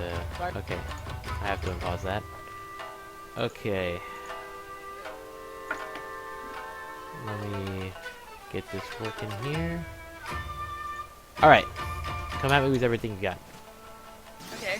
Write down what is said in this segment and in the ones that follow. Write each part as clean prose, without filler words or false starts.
Okay, I have to unpause that. Okay. Let me get this working here. Alright. Come at me with everything you got. Okay.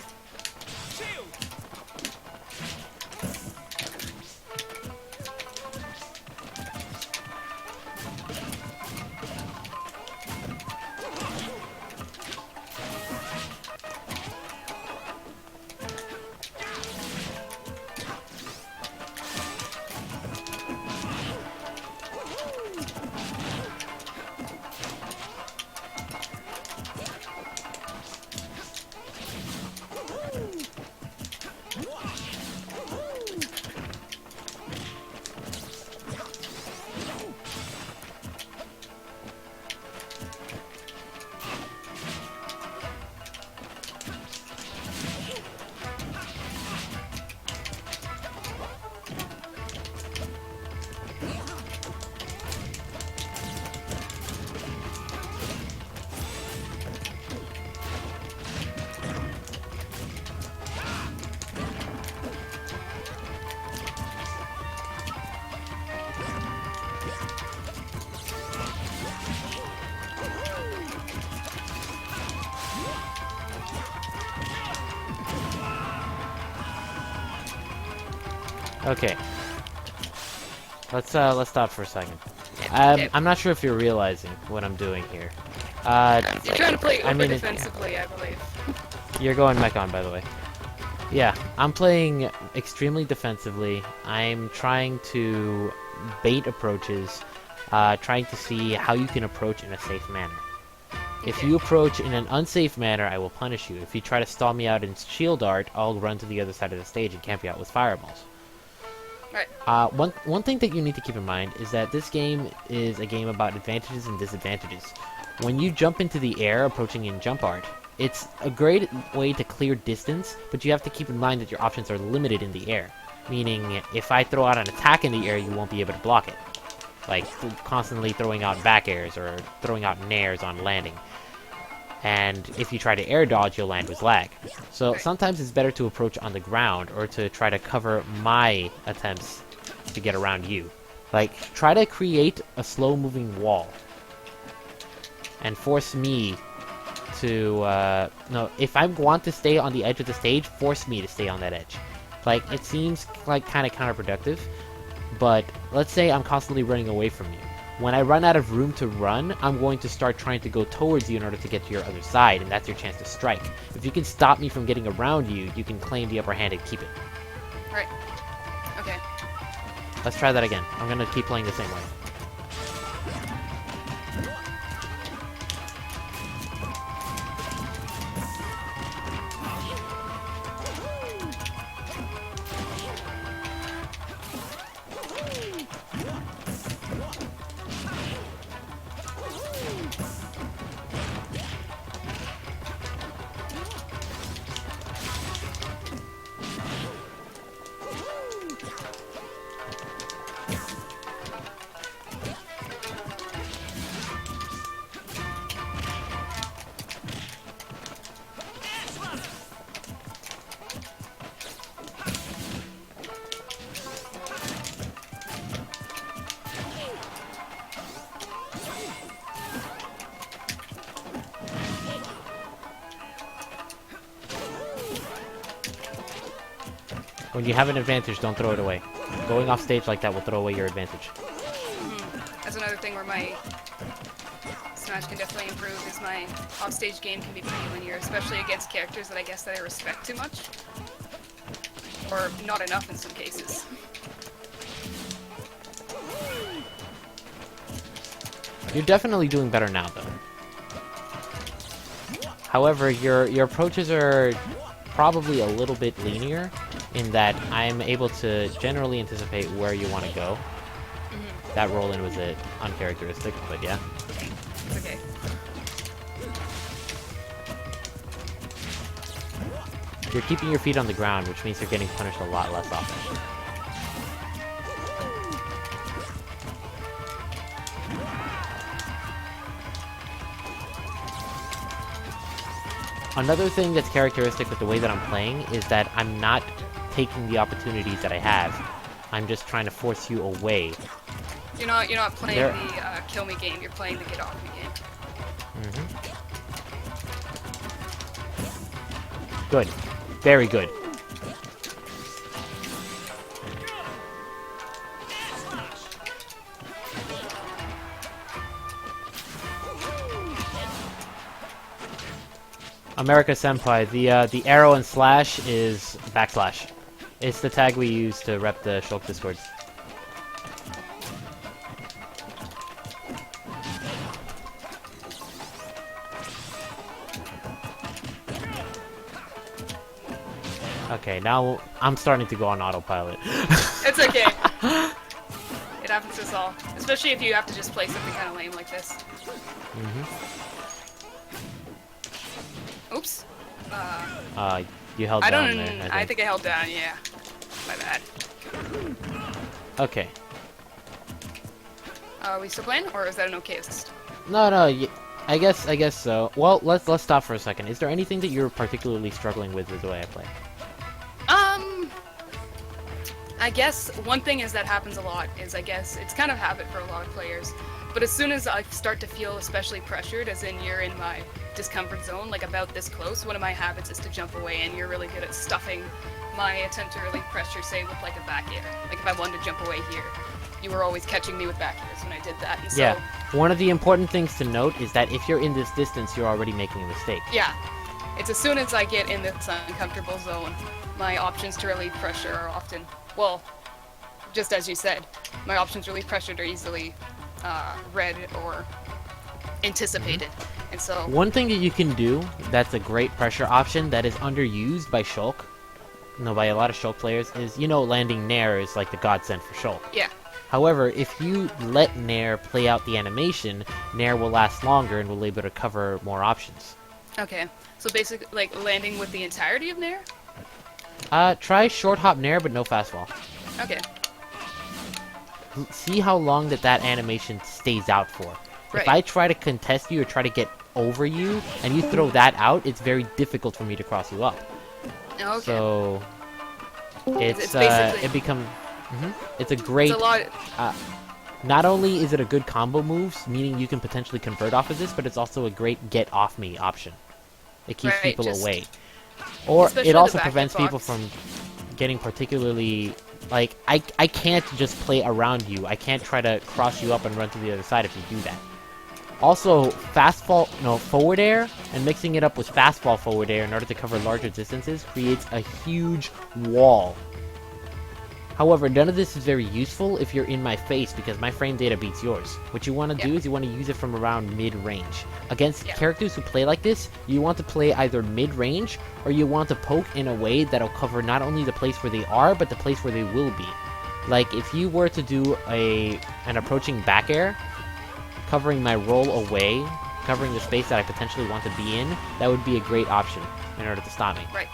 Okay. Let's stop for a second. Okay. I'm not sure if you're realizing what I'm doing here. You're trying to play I over mean, defensively, I believe. you're going Mechon, by the way. Yeah, I'm playing extremely defensively. I'm trying to bait approaches, trying to see how you can approach in a safe manner. If Okay. you approach in an unsafe manner, I will punish you. If you try to stall me out in shield art, I'll run to the other side of the stage and camp you out with fireballs. Right. One thing that you need to keep in mind is that this game is a game about advantages and disadvantages. When you jump into the air approaching in jump art, it's a great way to clear distance, but you have to keep in mind that your options are limited in the air. Meaning, if I throw out an attack in the air, you won't be able to block it. Like, constantly throwing out back airs or throwing out nairs on landing. And if you try to air dodge, you'll land with lag. So sometimes it's better to approach on the ground or to try to cover my attempts to get around you. Like, try to create a slow-moving wall and force me to, no, if I want to stay on the edge of the stage, force me to stay on that edge. Like, it seems like kind of counterproductive, but let's say I'm constantly running away from you. When I run out of room to run, I'm going to start trying to go towards you in order to get to your other side, and that's your chance to strike. If you can stop me from getting around you, you can claim the upper hand and keep it. Right. Okay. Let's try that again. I'm gonna keep playing the same way. When you have an advantage, don't throw it away. Going off stage like that will throw away your advantage. That's another thing where my Smash can definitely improve is my offstage game can be pretty linear, especially against characters that I guess that I respect too much. Or not enough in some cases. You're definitely doing better now, though. However, your approaches are probably a little bit linear in that I'm able to generally anticipate where you want to go. That roll-in was uncharacteristic, but yeah. It's okay. You're keeping your feet on the ground, which means you're getting punished a lot less often. Another thing that's characteristic with the way that I'm playing is that I'm not taking the opportunities that I have. I'm just trying to force you away. You're not playing the kill me game. You're playing the get off me game. Good. Very good. America Senpai, the arrow and slash is backslash. It's the tag we use to rep the Shulk Discords. Okay, now I'm starting to go on autopilot. It's okay. It happens to us all. Especially if you have to just play something kind of lame like this. Oops. You held I down don't. there. I think I held down. Yeah. My bad. Okay. Are we still playing, or is that an okay assist? No, I guess so. Well, let's stop for a second. Is there anything that you're particularly struggling with the way I play? I guess one thing is that happens a lot is I guess it's kind of habit for a lot of players. But as soon as I start to feel especially pressured, as in you're in my discomfort zone, like about this close, one of my habits is to jump away, and you're really good at stuffing my attempt to relieve pressure, say with like a back air. Like if I wanted to jump away here, you were always catching me with back airs when I did that. And so, Yeah. One of the important things to note is that if you're in this distance, you're already making a mistake. yeah, it's as soon as I get in this uncomfortable zone, my options to relieve pressure are often, well, just as you said, my options to relieve pressure are easily read or anticipated. And so One thing that you can do that's a great pressure option that is underused by Shulk, by a lot of Shulk players, is, landing Nair is like the godsend for Shulk. yeah, However, if you let Nair play out the animation, Nair will last longer and will be able to cover more options. okay. So basically, like landing with the entirety of Nair. Try short hop Nair, but no fast fall. Okay. See how long that animation stays out for. Right. If I try to contest you or try to get over you, and you throw that out, it's very difficult for me to cross you up. Okay. So it's basically, it becomes it's a great. it's a lot. Not only is it a good combo move, meaning you can potentially convert off of this, but it's also a great get off me option. It keeps Right, people just- away, or especially it the also back prevents people hitbox. from getting particularly. Like, I can't just play around you. I can't try to cross you up and run to the other side if you do that. Also, forward air, and mixing it up with fast fall forward air in order to cover larger distances creates a huge wall. However, none of this is very useful if you're in my face because my frame data beats yours. What you want to do is you want to use it from around mid-range. Against characters who play like this, you want to play either mid-range or you want to poke in a way that'll cover not only the place where they are, but the place where they will be. Like, if you were to do an approaching back air, covering my roll away, covering the space that I potentially want to be in, that would be a great option in order to stop me. Right.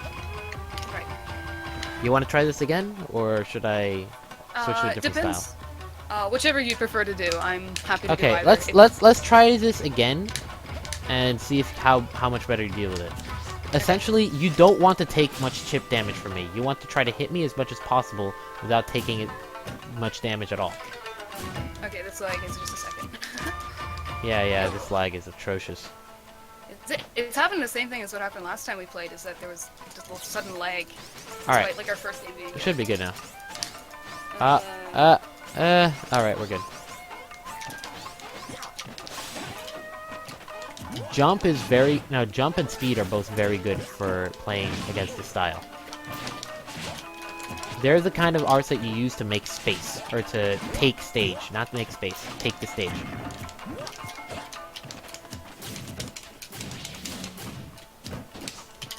Right. You want to try this again, or should I switch to a different depends. style? Whichever you prefer to do, I'm happy to do Okay, either. let's try this again, and see how much better you deal with it. Essentially, you don't want to take much chip damage from me. You want to try to hit me as much as possible without taking much damage at all. Okay, that's like it's just a second. Yeah, this lag is atrocious. It's happening the same thing as what happened last time we played. Is that there was just a little sudden lag. Alright. Despite, like our first game being. We should be good now. Uh, Alright, we're good. Jump and speed are both very good for playing against this style. They're the kind of arts that you use to make space, or to take stage, not make space, take the stage.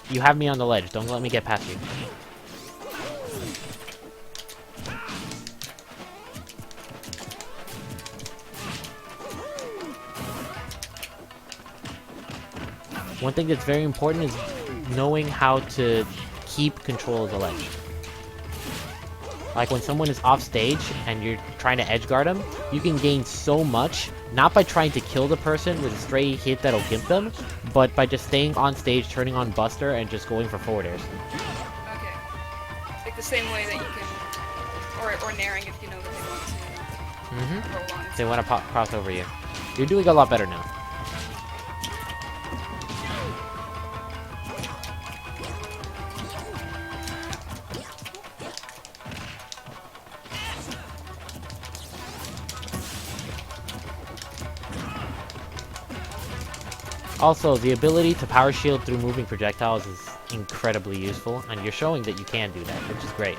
You have me on the ledge, don't let me get past you. One thing that's very important is knowing how to keep control of the ledge. Like when someone is off stage and you're trying to edge guard them, you can gain so much not by trying to kill the person with a stray hit that'll gimp them, but by just staying on stage, turning on Buster, and just going for forward airs. Okay. Like the same way that you can, or naring if you know that they want to roll on. They want to cross over you. You're doing a lot better now. Also, the ability to power shield through moving projectiles is incredibly useful, and you're showing that you can do that, which is great.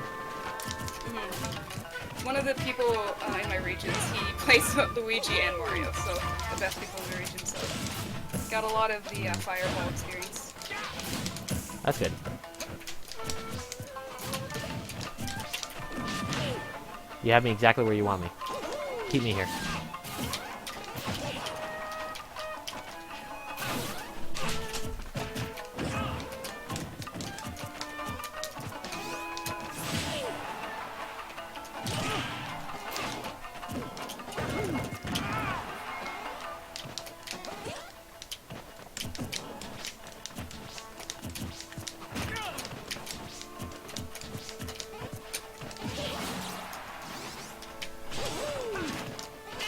One of the people in my regions, he plays Luigi and Mario, so the best people in the region, so got a lot of the fireball experience. That's good. You have me exactly where you want me. Keep me here.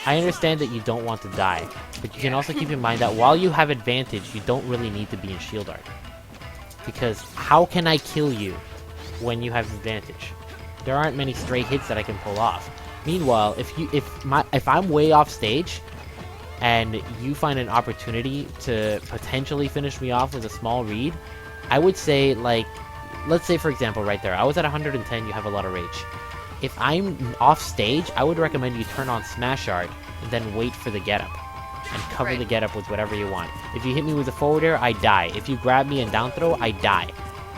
I understand that you don't want to die, but you can also keep in mind that while you have advantage, you don't really need to be in shield art. Because how can I kill you when you have advantage? There aren't many stray hits that I can pull off. Meanwhile, if I'm way off stage and you find an opportunity to potentially finish me off with a small read, I would say, like, let's say for example right there, I was at 110, you have a lot of rage. If I'm off stage, I would recommend you turn on Smash Art and then wait for the getup. And cover the getup with whatever you want. If you hit me with a forward air, I die. If you grab me and down throw, I die.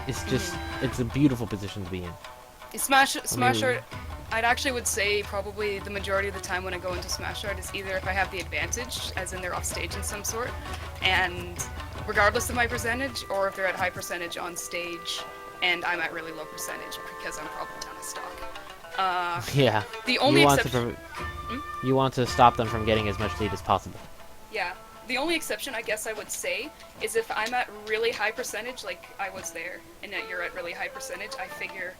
It's just, it's a beautiful position to be in. Smash Art, I'd actually would say probably the majority of the time when I go into Smash Art is either if I have the advantage, as in they're off stage in some sort, and regardless of my percentage, or if they're at high percentage on stage and I'm at really low percentage because I'm probably down a stock. Yeah. The only exception... You want to stop them from getting as much lead as possible. Yeah. The only exception, I guess I would say, is if I'm at really high percentage, like I was there, and that you're at really high percentage, I figure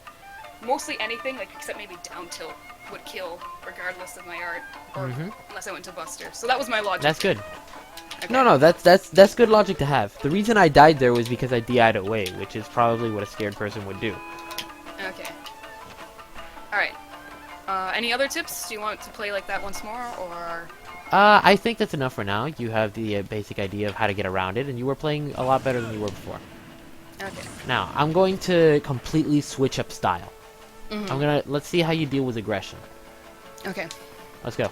mostly anything, like except maybe down tilt, would kill regardless of my art, or unless I went to Buster. So that was my logic. That's good. Okay. No, that's good logic to have. The reason I died there was because I DI'd away, which is probably what a scared person would do. Okay. Alright. Any other tips? Do you want to play like that once more, or...? I think that's enough for now. You have the basic idea of how to get around it, and you were playing a lot better than you were before. Okay. Now, I'm going to completely switch up style. Let's see how you deal with aggression. Okay. Let's go.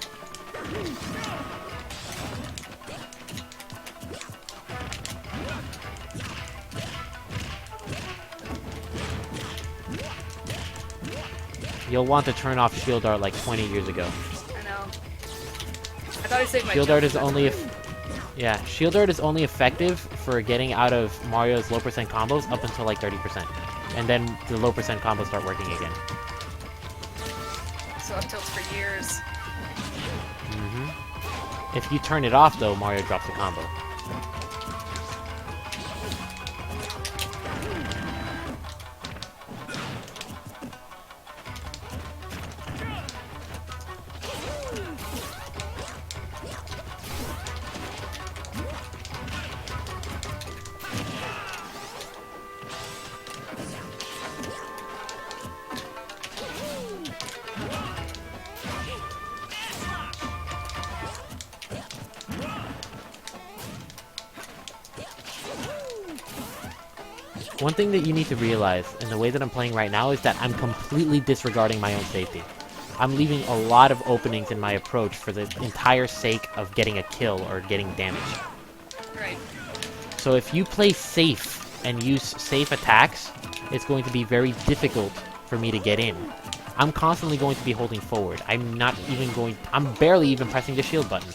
You'll want to turn off shield art like 20 years ago. I know. I thought I saved my shield art is only shield art is only effective for getting out of Mario's low percent combos up until like 30%. And then the low percent combos start working again. So up tilts for years. If you turn it off though, Mario drops the combo. One thing that you need to realize in the way that I'm playing right now is that I'm completely disregarding my own safety. I'm leaving a lot of openings in my approach for the entire sake of getting a kill or getting damage. Right. So if you play safe and use safe attacks, it's going to be very difficult for me to get in. I'm constantly going to be holding forward. I'm barely even pressing the shield button.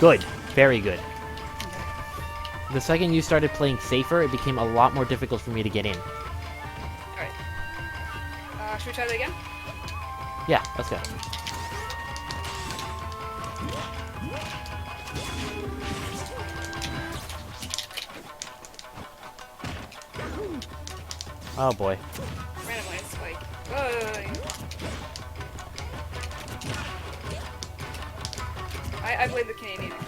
Good. Very good. The second you started playing safer, it became a lot more difficult for me to get in. Alright. Should we try that again? Yeah, let's go. Oh boy. Randomized spike. Whoa. I blame the Canadian economy.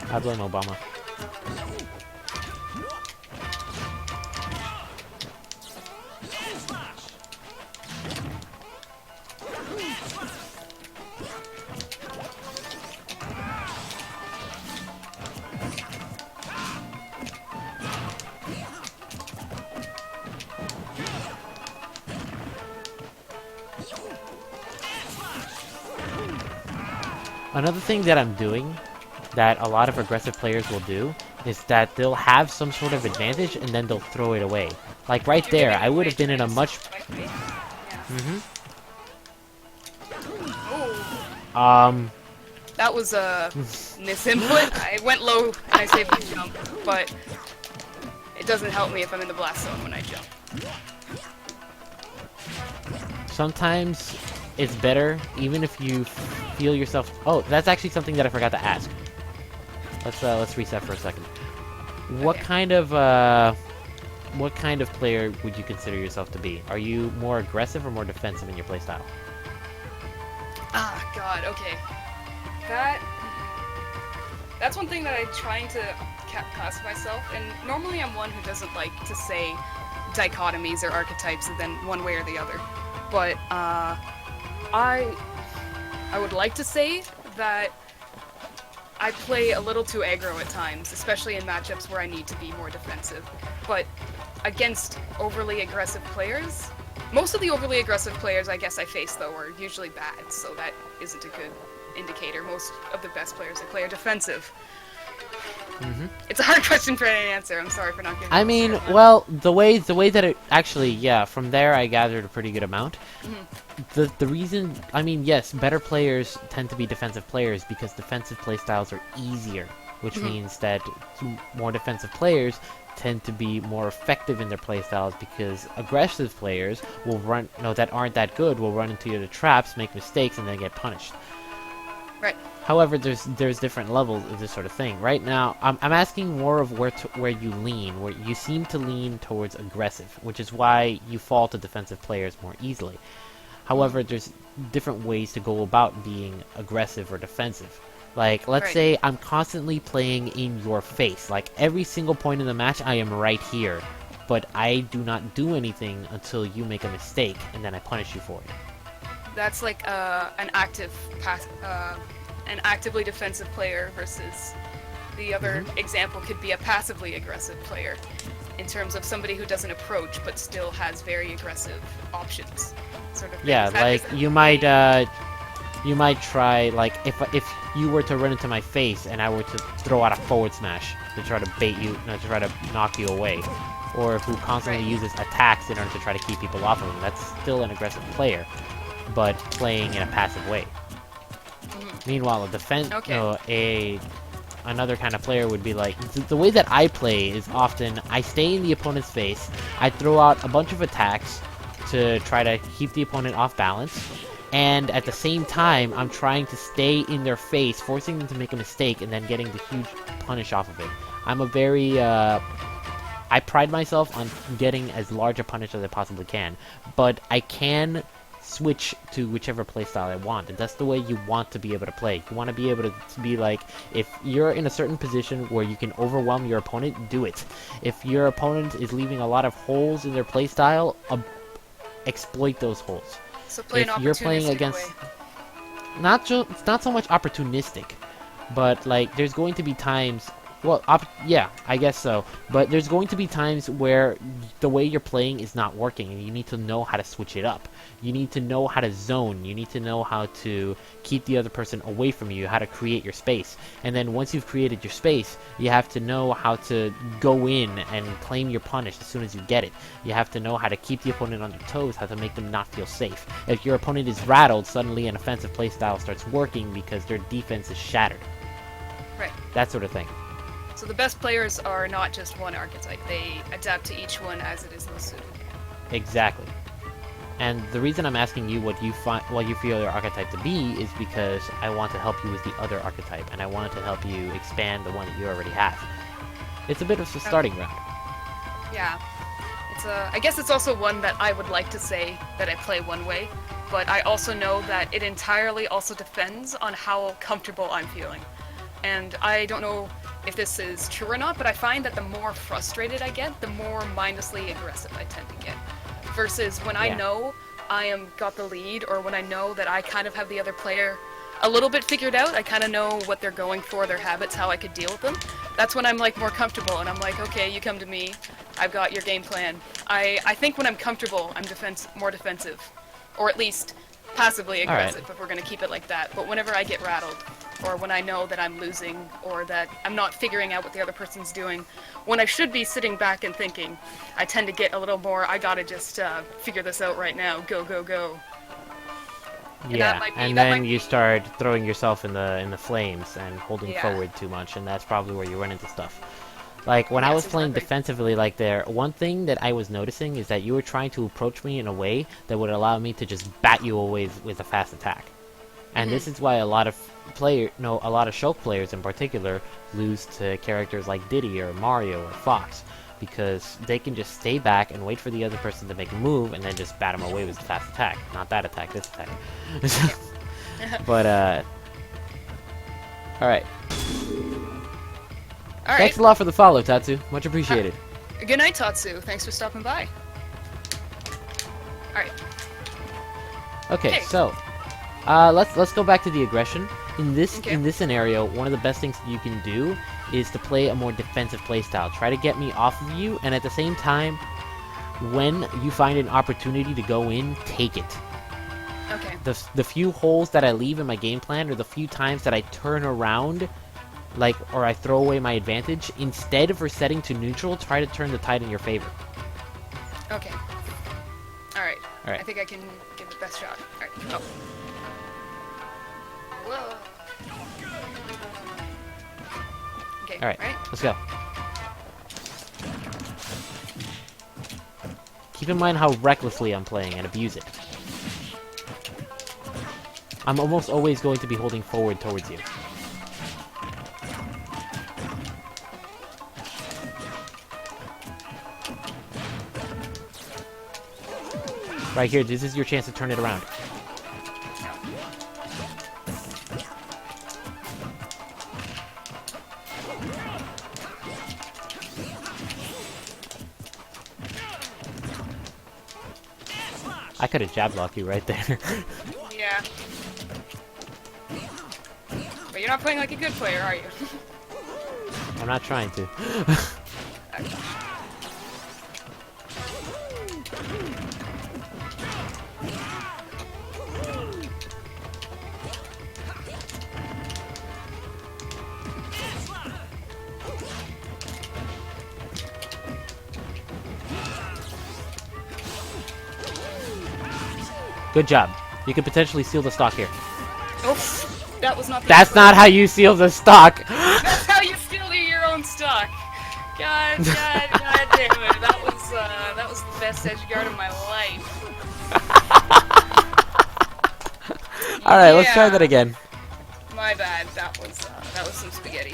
I blame Obama. Another thing that I'm doing that a lot of aggressive players will do is that they'll have some sort of advantage and then they'll throw it away. Like right there, I would have been in a much... That was a misinput. I went low and I saved the jump, but it doesn't help me if I'm in the blast zone when I jump. Sometimes it's better, even if you feel yourself... Oh, that's actually something that I forgot to ask. Let's reset for a second. What kind of player would you consider yourself to be? Are you more aggressive or more defensive in your playstyle? Ah, God, okay. That's one thing that I'm trying to classify myself, and normally I'm one who doesn't like to say dichotomies or archetypes and then one way or the other. But I would like to say that I play a little too aggro at times, especially in matchups where I need to be more defensive. But against overly aggressive players, most of the overly aggressive players I guess I face, though, are usually bad, so that isn't a good indicator. Most of the best players I play are defensive. It's a hard question for an answer. I'm sorry for not giving. I mean, well, the way that it actually, yeah, from there I gathered a pretty good amount. The reason, I mean, yes, better players tend to be defensive players because defensive playstyles are easier, which means that more defensive players tend to be more effective in their playstyles because aggressive players will run, that aren't that good, will run into the traps, make mistakes, and then get punished. Right. However, there's different levels of this sort of thing. Right now, I'm asking more of where you lean, where you seem to lean towards aggressive, which is why you fall to defensive players more easily. However, there's different ways to go about being aggressive or defensive. Like, let's say I'm constantly playing in your face. Like, every single point in the match, I am right here. But I do not do anything until you make a mistake, and then I punish you for it. That's like an actively defensive player versus the other example could be a passively aggressive player in terms of somebody who doesn't approach but still has very aggressive options. Sort of thing. Yeah, like you might try, like if you were to run into my face and I were to throw out a forward smash to try to bait you, to try to knock you away, or who constantly uses attacks in order to try to keep people off of him, that's still an aggressive player, but playing in a passive way. Meanwhile, a defense, another kind of player would be like, the way that I play is often I stay in the opponent's face, I throw out a bunch of attacks to try to keep the opponent off balance, and at the same time I'm trying to stay in their face, forcing them to make a mistake and then getting the huge punish off of it. I'm a very I pride myself on getting as large a punish as I possibly can, but I can switch to whichever playstyle I want, and that's the way you want to be able to play. You want to be able to be like, if you're in a certain position where you can overwhelm your opponent, do it. If your opponent is leaving a lot of holes in their playstyle, exploit those holes. So play if you're playing against way. Not so much opportunistic, but like there's going to be times Well, yeah, I guess so. But there's going to be times where the way you're playing is not working, and you need to know how to switch it up. You need to know how to zone. You need to know how to keep the other person away from you, how to create your space. And then once you've created your space, you have to know how to go in and claim your punish as soon as you get it. You have to know how to keep the opponent on their toes, how to make them not feel safe. If your opponent is rattled, suddenly an offensive playstyle starts working because their defense is shattered. Right. That sort of thing. So the best players are not just one archetype. They adapt to each one as it is most suited. Exactly. And the reason I'm asking you what you feel your archetype to be is because I want to help you with the other archetype, and I wanted to help you expand the one that you already have. It's a bit of a starting ground. Yeah. I guess it's also one that I would like to say that I play one way, but I also know that it entirely also depends on how comfortable I'm feeling. And I don't know if this is true or not, but I find that the more frustrated I get, the more mindlessly aggressive I tend to get. Versus when I know I am got the lead, or when I know that I kind of have the other player a little bit figured out, I kind of know what they're going for, their habits, how I could deal with them. That's when I'm like more comfortable, and I'm like, okay, you come to me, I've got your game plan. I think when I'm comfortable, I'm more defensive, or at least passively aggressive, if we're gonna keep it like that. But whenever I get rattled, or when I know that I'm losing, or that I'm not figuring out what the other person's doing, when I should be sitting back and thinking, I tend to get a little more, I gotta just figure this out right now, go, go, go. Yeah, and then you start throwing yourself in the flames and holding forward too much, and that's probably where you run into stuff. Like, when I was playing defensively like there, one thing that I was noticing is that you were trying to approach me in a way that would allow me to just bat you away with a fast attack. And this is why a lot of Shulk players in particular lose to characters like Diddy or Mario or Fox, because they can just stay back and wait for the other person to make a move and then just bat them away with a fast attack. Not that attack, this attack. But, alright. Thanks a lot for the follow, Tatsu. Much appreciated. Good night, Tatsu. Thanks for stopping by. Alright. Okay, so let's go back to the aggression. In this scenario, one of the best things you can do is to play a more defensive playstyle. Try to get me off of you, and at the same time, when you find an opportunity to go in, take it. Okay. The few holes that I leave in my game plan, or the few times that I turn around, or I throw away my advantage, instead of resetting to neutral, try to turn the tide in your favor. Okay. Alright. I think I can give the best shot. Alright, go. Whoa. Okay, alright, let's go. Keep in mind how recklessly I'm playing and abuse it. I'm almost always going to be holding forward towards you. Right here, this is your chance to turn it around. I could have jab blocked you right there. Yeah. But you're not playing like a good player, are you? I'm not trying to. Good job. You could potentially seal the stock here. Oof, that was not the That's not how you seal the stock! That's how you steal your own stock! God damn it. That was the best edge guard of my life. Alright, let's try that again. My bad. That was some spaghetti.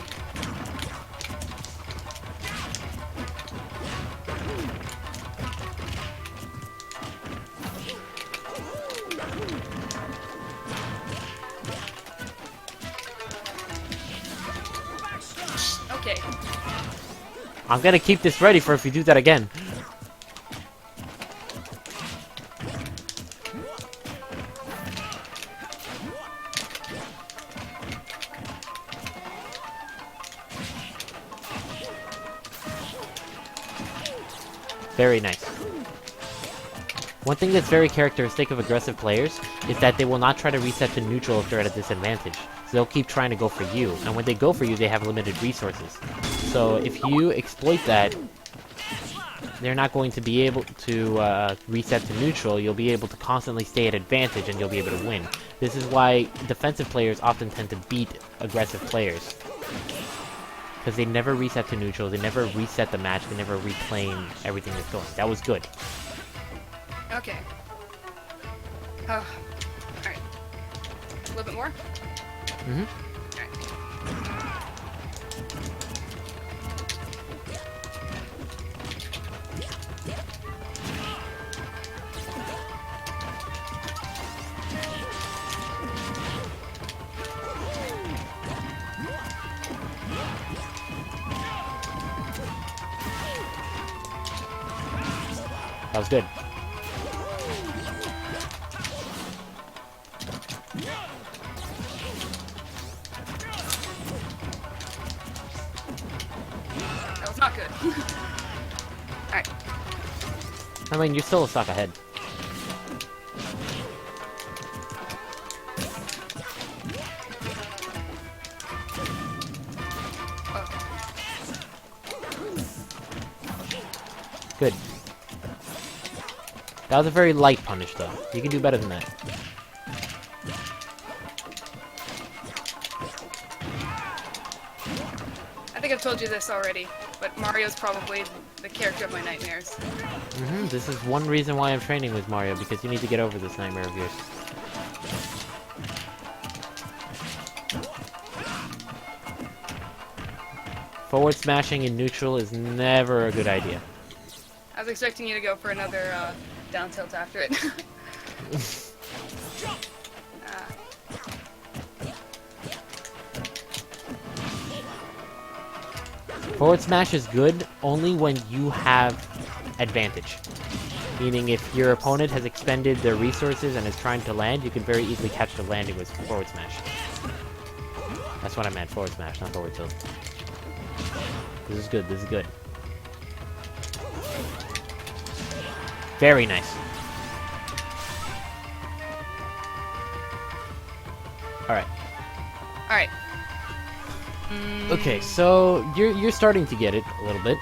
Okay. I'm gonna keep this ready for if you do that again. Very nice. One thing that's very characteristic of aggressive players is that they will not try to reset to neutral if they're at a disadvantage. So they'll keep trying to go for you, and when they go for you, they have limited resources. So if you exploit that, they're not going to be able to reset to neutral. You'll be able to constantly stay at advantage, and you'll be able to win. This is why defensive players often tend to beat aggressive players. Because they never reset to neutral, they never reset the match, they never reclaim everything that's going. That was good. Okay. Oh, alright. A little bit more? Mm-hmm. Alright. That was good. That was not good. Alright. I mean, you're still a stock ahead. Good. That was a very light punish, though. You can do better than that. I think I've told you this already, but Mario's probably the character of my nightmares. This is one reason why I'm training with Mario, because you need to get over this nightmare of yours. Forward smashing in neutral is never a good idea. I was expecting you to go for another down tilt after it. Forward smash is good only when you have advantage. Meaning if your opponent has expended their resources and is trying to land, you can very easily catch the landing with forward smash. That's what I meant, forward smash, not forward tilt. This is good, this is good. Very nice. Alright. Alright. Okay, so you're starting to get it a little bit.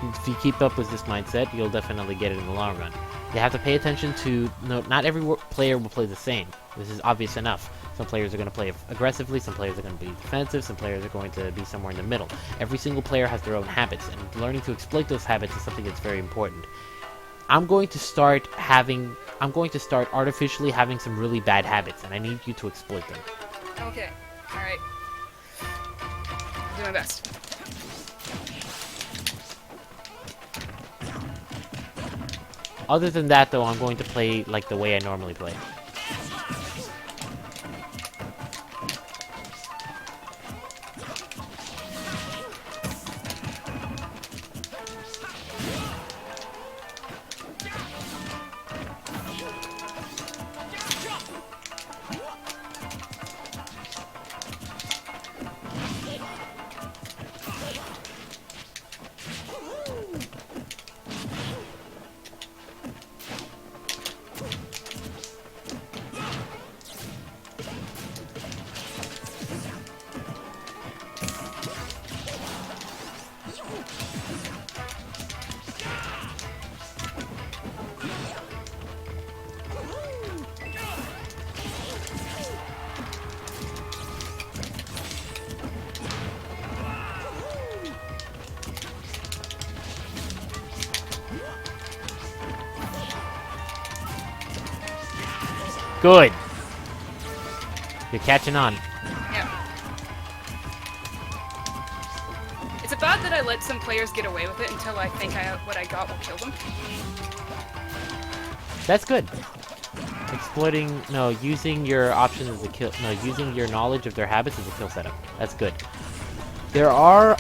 If you keep up with this mindset, you'll definitely get it in the long run. You have to pay attention to... No, not every player will play the same. This is obvious enough. Some players are going to play aggressively, some players are going to be defensive, some players are going to be somewhere in the middle. Every single player has their own habits, and learning to exploit those habits is something that's very important. I'm going to start artificially having some really bad habits, and I need you to exploit them. Okay. Alright. I'll do my best. Other than that, though, I'm going to play like the way I normally play. Good. You're catching on. Yeah. Is it bad that I let some players get away with it until I think what I got will kill them? That's good. Using your options as a kill, using your knowledge of their habits as a kill setup. That's good. There are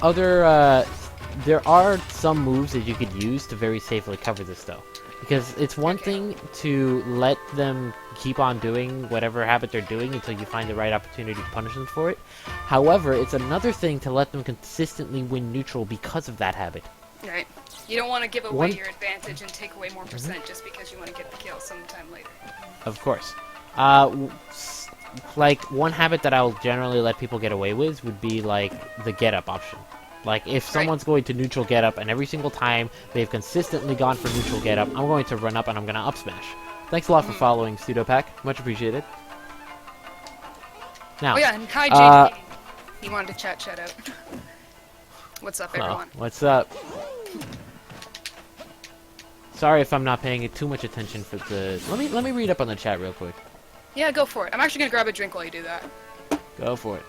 some moves that you could use to very safely cover this, though. Because it's one thing to let them keep on doing whatever habit they're doing until you find the right opportunity to punish them for it. However, it's another thing to let them consistently win neutral because of that habit. Right. You don't want to give away One- your advantage and take away more percent just because you want to get the kill sometime later. Of course. Like, one habit that I'll generally let people get away with would be, like, the get-up option. Like, if someone's going to neutral get-up, and every single time they've consistently gone for neutral get-up, I'm going to run up and I'm going to up-smash. Thanks a lot for following, Pseudopack. Much appreciated. Now, Oh yeah, and hi JD. He wanted to shout out. What's up, everyone? What's up? Sorry if I'm not paying too much attention for the... Let me read up on the chat real quick. Yeah, go for it. I'm actually gonna grab a drink while you do that. Go for it.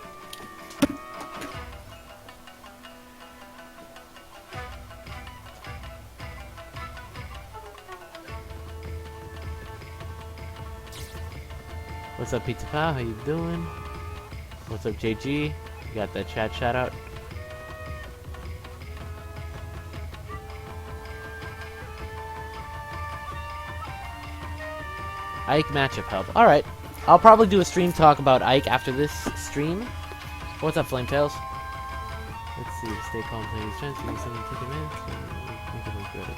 What's up, Pizza Pal? How you doing? What's up, JG? You got that chat shout out? Ike matchup help. Alright. I'll probably do a stream talk about Ike after this stream. What's up, Flametails? Let's see. Stay calm, play these chance. Give me something to take advantage. Make it look good.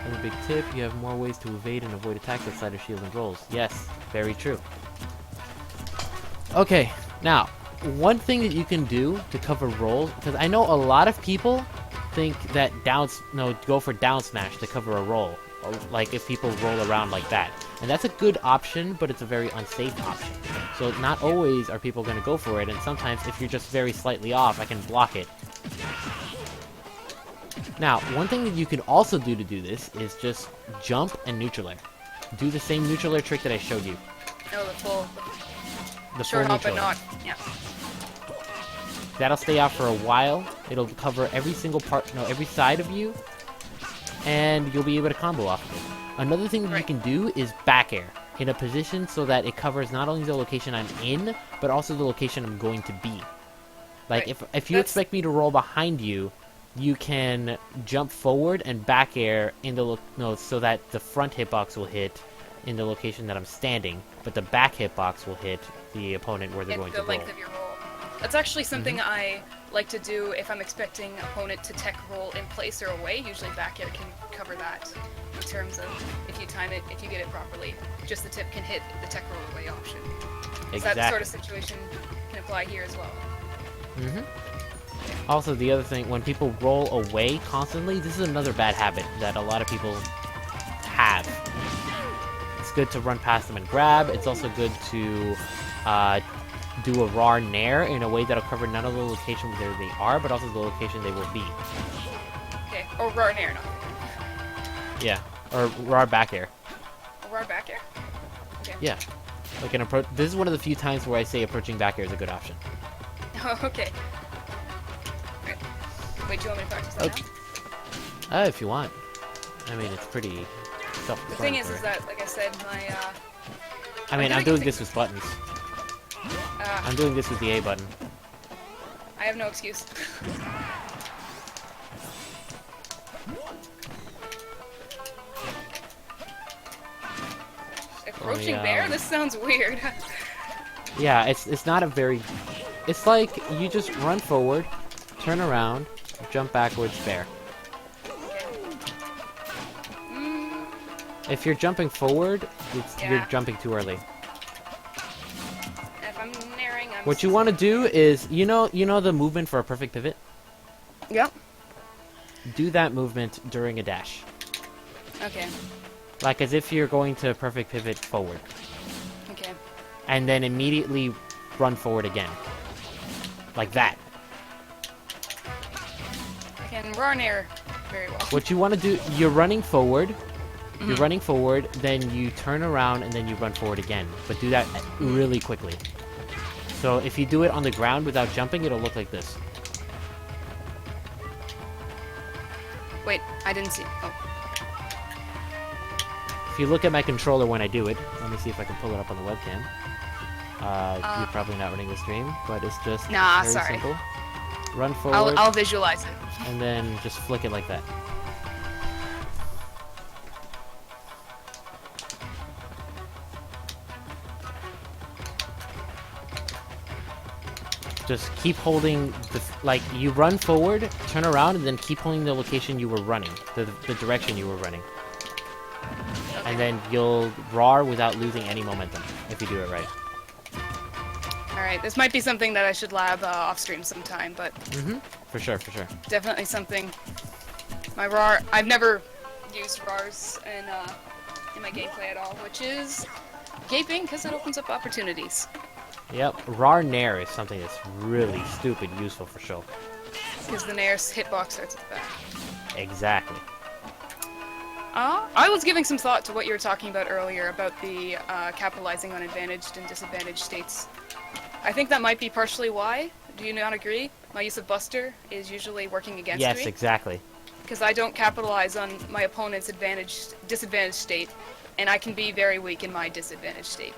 Another big tip, you have more ways to evade and avoid attacks outside of shield and rolls. Yes, very true. Okay, now, one thing that you can do to cover rolls, because I know a lot of people think that go for down smash to cover a roll. Like if people roll around like that. And that's a good option, but it's a very unsafe option. So not always are people going to go for it, and sometimes if you're just very slightly off, I can block it. Now, one thing that you can also do to do this is just jump and neutral air. Do the same neutral air trick that I showed you. No, The short full hop, but neutral air. not. Yeah. That'll stay out for a while. It'll cover every single part, every side of you, and you'll be able to combo off of it. Another thing that you can do is back air in a position so that it covers not only the location I'm in, but also the location I'm going to be. Like if you expect me to roll behind you, you can jump forward and back air in the so that the front hitbox will hit in the location that I'm standing, but the back hitbox will hit the opponent where they're going to roll. The length of your roll. That's actually something I like to do if I'm expecting opponent to tech roll in place or away. Usually back air can cover that in terms of if you time it, if you get it properly. Just the tip can hit the tech roll away option. Exactly. So that sort of situation can apply here as well. Also, the other thing, when people roll away constantly, this is another bad habit that a lot of people have. It's good to run past them and grab. It's also good to do a raw nair in a way that'll cover not only the location where they are, but also the location they will be. Okay, or raw nair, not. Yeah, or raw back air. Or raw back air? Okay. Yeah. Like an approach. This is one of the few times where I say approaching back air is a good option. Oh, okay. Right. Wait, do you want me to practice that now? If you want. I mean, it's pretty self-explanatory. The thing is that, like I said, my, I mean, I'm doing this with buttons. I'm doing this with the A button. I have no excuse. Approaching bear? This sounds weird. Yeah, it's not a very... It's like, you just run forward, turn around, jump backwards, bear. If you're jumping forward, you're jumping too early. If I'm naring, What you want to do is, you know the movement for a perfect pivot? Yep. Do that movement during a dash. Okay. Like as if you're going to perfect pivot forward. Okay. And then immediately run forward again. Like that. I can raw nair very well. What you want to do, you're running forward. You're running forward, then you turn around, and then you run forward again. But do that really quickly. So if you do it on the ground without jumping, it'll look like this. Wait, I didn't see. Oh. If you look at my controller when I do it, let me see if I can pull it up on the webcam. You're probably not running the stream, but it's just very simple. Run forward. I'll visualize it. And then just flick it like that. Just keep holding like you run forward, turn around, and then keep holding the location you were running, the direction you were running. Okay. And then you'll roar without losing any momentum if you do it right. Alright, this might be something that I should lab off stream sometime, but For sure, for sure. definitely something. My RAR, I've never used RARs in my gameplay at all, which is gaping because it opens up opportunities. Yep, Rar Nair is something that's really stupid useful for Shulk. Because the Nair's hitbox starts at the back. Exactly. I was giving some thought to what you were talking about earlier about the capitalizing on advantaged and disadvantaged states. I think that might be partially why. Do you not agree? My use of Buster is usually working against me. Yes, exactly. Because I don't capitalize on my opponent's disadvantaged state, and I can be very weak in my disadvantaged state.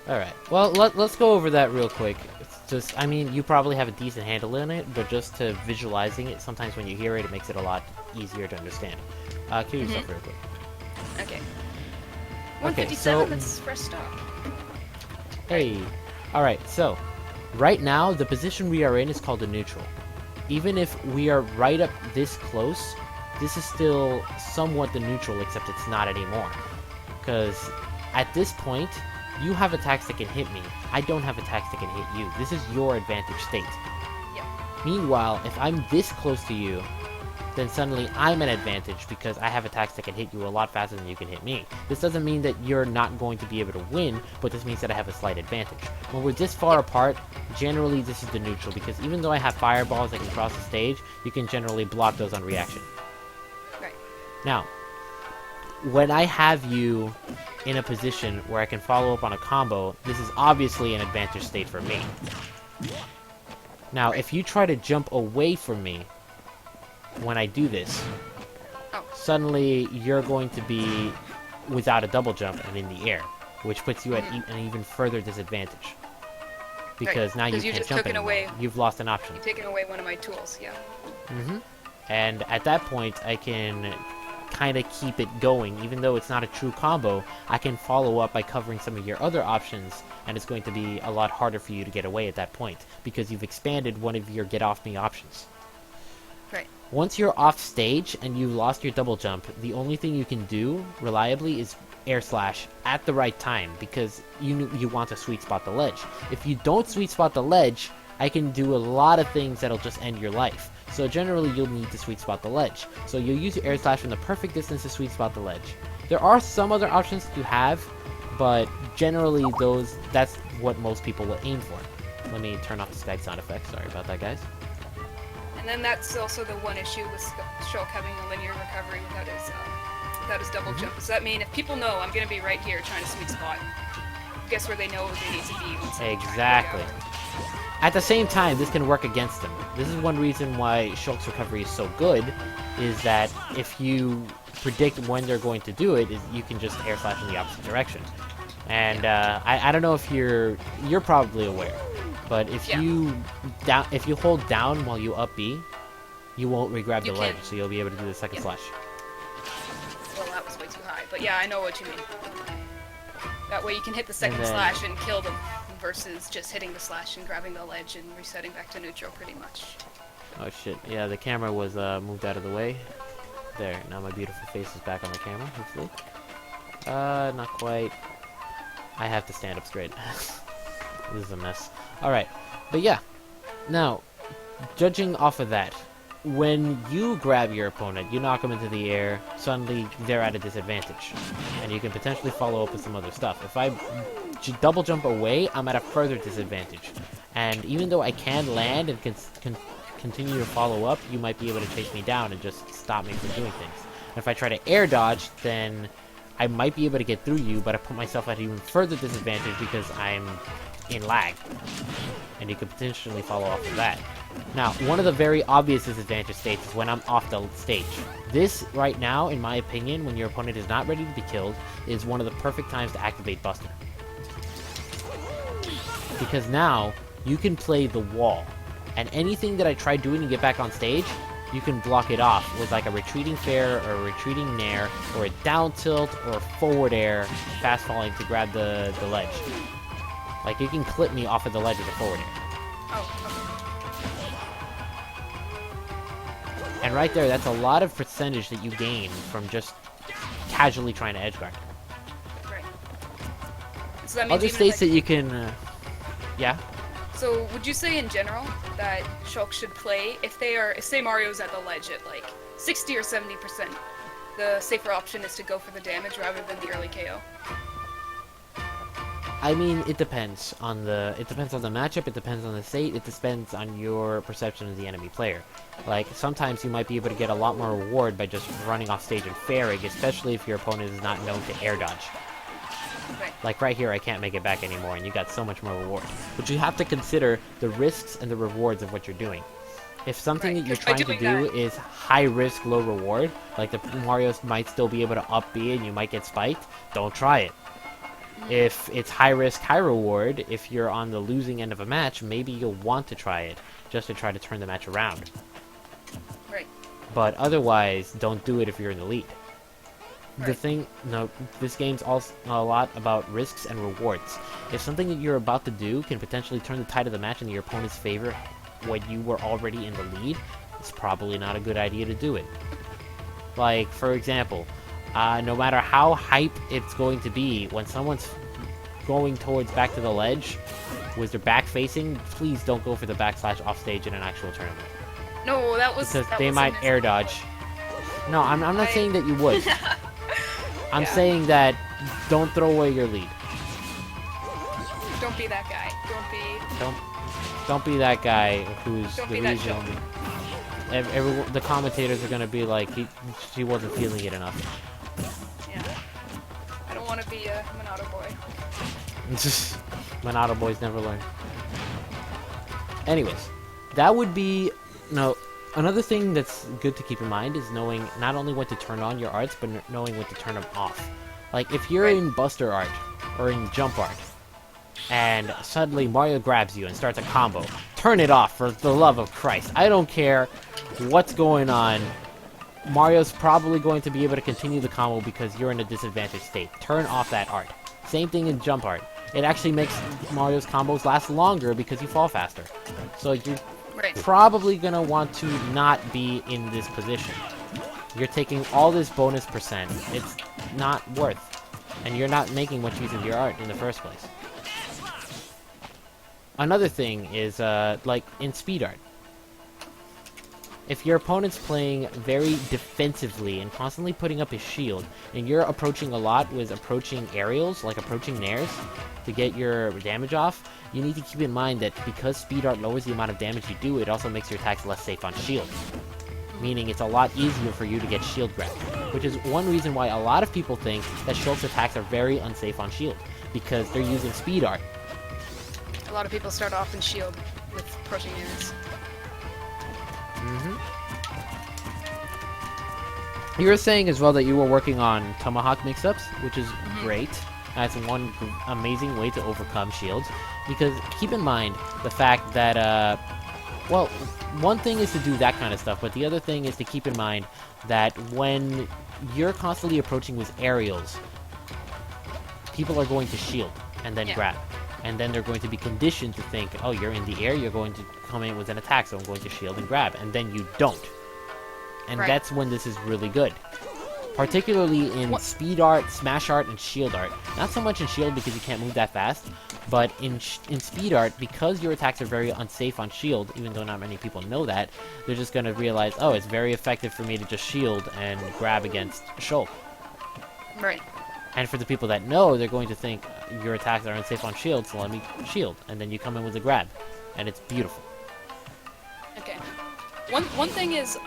Alright, well, let's go over that real quick. It's just, I mean, you probably have a decent handle in it, but just to visualizing it, sometimes when you hear it, it makes it a lot easier to understand. Kill yourself real quick. Okay. Okay, 157, so- let's fresh start. Hey. Alright, so, right now, the position we are in is called a neutral. Even if we are right up this close, this is still somewhat the neutral, except it's not anymore. Because at this point, you have attacks that can hit me. I don't have attacks that can hit you. This is your advantage state. Yep. Meanwhile, if I'm this close to you, then suddenly I'm an advantage because I have attacks that can hit you a lot faster than you can hit me. This doesn't mean that you're not going to be able to win, but this means that I have a slight advantage. When we're this far apart, generally this is the neutral, because even though I have fireballs that can cross the stage, you can generally block those on reaction. Right. Now, when I have you in a position where I can follow up on a combo, this is obviously an advantage state for me. Now, if you try to jump away from me when I do this, suddenly you're going to be without a double jump and in the air, which puts you at an even further disadvantage. Because now you Because you can't just jump took it anymore. away. You've lost an option. You've taken away one of my tools, yeah. And at that point, I can kind of keep it going. Even though it's not a true combo, I can follow up by covering some of your other options, and it's going to be a lot harder for you to get away at that point, because you've expanded one of your get-off-me options. Right. Once you're off stage and you've lost your double jump, the only thing you can do reliably is air slash at the right time, because you want to sweet spot the ledge. If you don't sweet spot the ledge, I can do a lot of things that'll just end your life. So generally you'll need to sweet spot the ledge. So you'll use your air slash from the perfect distance to sweet spot the ledge. There are some other options that you have, but generally that's what most people will aim for. Let me turn off the Skype sound effects. Sorry about that, guys. And then that's also the one issue with Shulk having a linear recovery without his double jump. Does that mean if people know I'm going to be right here trying to sweet spot, guess where they know they need to be? Once I'm trying to get Exactly. out? At the same time, this can work against them. This is one reason why Shulk's recovery is so good, is that if you predict when they're going to do it, is you can just air slash in the opposite direction. And I don't know if you're probably aware, but if you hold down while you up B, you won't re-grab the ledge, so you'll be able to do the second slash. Well, that was way too high, but yeah, I know what you mean. That way you can hit the second then- slash and kill them, versus just hitting the slash and grabbing the ledge and resetting back to neutral pretty much. Oh shit, yeah, the camera was moved out of the way. There, now my beautiful face is back on the camera, hopefully. Not quite. I have to stand up straight. This is a mess. Alright, but yeah. Now, judging off of that, when you grab your opponent, you knock them into the air, suddenly they're at a disadvantage. And you can potentially follow up with some other stuff. If I double jump away, I'm at a further disadvantage. And even though I can land and continue to follow up, you might be able to chase me down and just stop me from doing things. And if I try to air dodge, then I might be able to get through you, but I put myself at an even further disadvantage because I'm in lag. And you could potentially follow off of that. Now, one of the very obvious disadvantage states is when I'm off the stage. This, right now, in my opinion, when your opponent is not ready to be killed, is one of the perfect times to activate Buster. Because now, you can play the wall. And anything that I try doing to get back on stage, you can block it off with like a retreating fair, or a retreating nair, or a down tilt, or a forward air, fast falling to grab the ledge. Like, you can clip me off of the ledge with a forward air. Oh, And right there, that's a lot of percentage that you gain from just casually trying to edgeguard. okay. Right. So that means Other even if states that you can, yeah. So would you say in general that Shulk should play if they are, if say Mario's at the ledge at like 60 or 70%, the safer option is to go for the damage rather than the early KO? I mean, it depends on the matchup. It depends on the state. It depends on your perception of the enemy player. Like sometimes you might be able to get a lot more reward by just running off stage and fairing, especially if your opponent is not known to air dodge. Right. Like right here, I can't make it back anymore, and you got so much more reward. But you have to consider the risks and the rewards of what you're doing. If something Right, that you're 'cause by trying to doing do that- is high risk, low reward, like the Marios might still be able to up B and you might get spiked, don't try it. If it's high risk, high reward, if you're on the losing end of a match, maybe you'll want to try it, just to try to turn the match around. Right. But otherwise, don't do it if you're in the lead. The Right. thing, no, this game's also a lot about risks and rewards. If something that you're about to do can potentially turn the tide of the match in your opponent's favor when you were already in the lead, it's probably not a good idea to do it. Like, for example, no matter how hype it's going to be, when someone's going towards back to the ledge, with their back facing, please don't go for the backslash off stage in an actual tournament. No, that was Because that they was might in air dodge. No, I'm not I- saying that you would. I'm Yeah. saying that don't throw away your lead. Don't be that guy. Don't be that guy who's Don't the be that reason. Shulk. The commentators are gonna be like, she wasn't feeling it enough. Yeah. I don't want to be a Monado boy. Monado boys never learn. Anyways, that would be another thing that's good to keep in mind is knowing not only when to turn on your arts, but knowing when to turn them off. Like if you're Right. in Buster art or in Jump art, and suddenly Mario grabs you and starts a combo, turn it off for the love of Christ. I don't care what's going on. Mario's probably going to be able to continue the combo because you're in a disadvantaged state. Turn off that art. Same thing in Jump art. It actually makes Mario's combos last longer because you fall faster. So you're Right. probably going to want to not be in this position. You're taking all this bonus percent. It's not worth. And you're not making much use of your art in the first place. Another thing is, like, in speed art. If your opponent's playing very defensively and constantly putting up his shield, and you're approaching a lot with approaching aerials, like approaching nairs, to get your damage off, you need to keep in mind that because speed art lowers the amount of damage you do, it also makes your attacks less safe on shield. Meaning it's a lot easier for you to get shield grabbed. Which is one reason why a lot of people think that Shulk's attacks are very unsafe on shield, because they're using speed art. A lot of people start off in shield with approaching units. You were saying as well that you were working on Tomahawk mix-ups, which is great. That's one amazing way to overcome shields. Because keep in mind the fact that, well, one thing is to do that kind of stuff, but the other thing is to keep in mind that when you're constantly approaching with aerials, people are going to shield and then Yeah. grab. And then they're going to be conditioned to think, oh, you're in the air, you're going to come in with an attack, so I'm going to shield and grab. And then you don't. And Right. that's when this is really good. Particularly in speed art, smash art, and shield art. Not so much in shield because you can't move that fast, but in speed art, because your attacks are very unsafe on shield, even though not many people know that, they're just going to realize, oh, it's very effective for me to just shield and grab against Shulk. Right. And for the people that know, they're going to think your attacks are unsafe on shield, so let me shield. And then you come in with a grab. And it's beautiful. Okay. One thing is,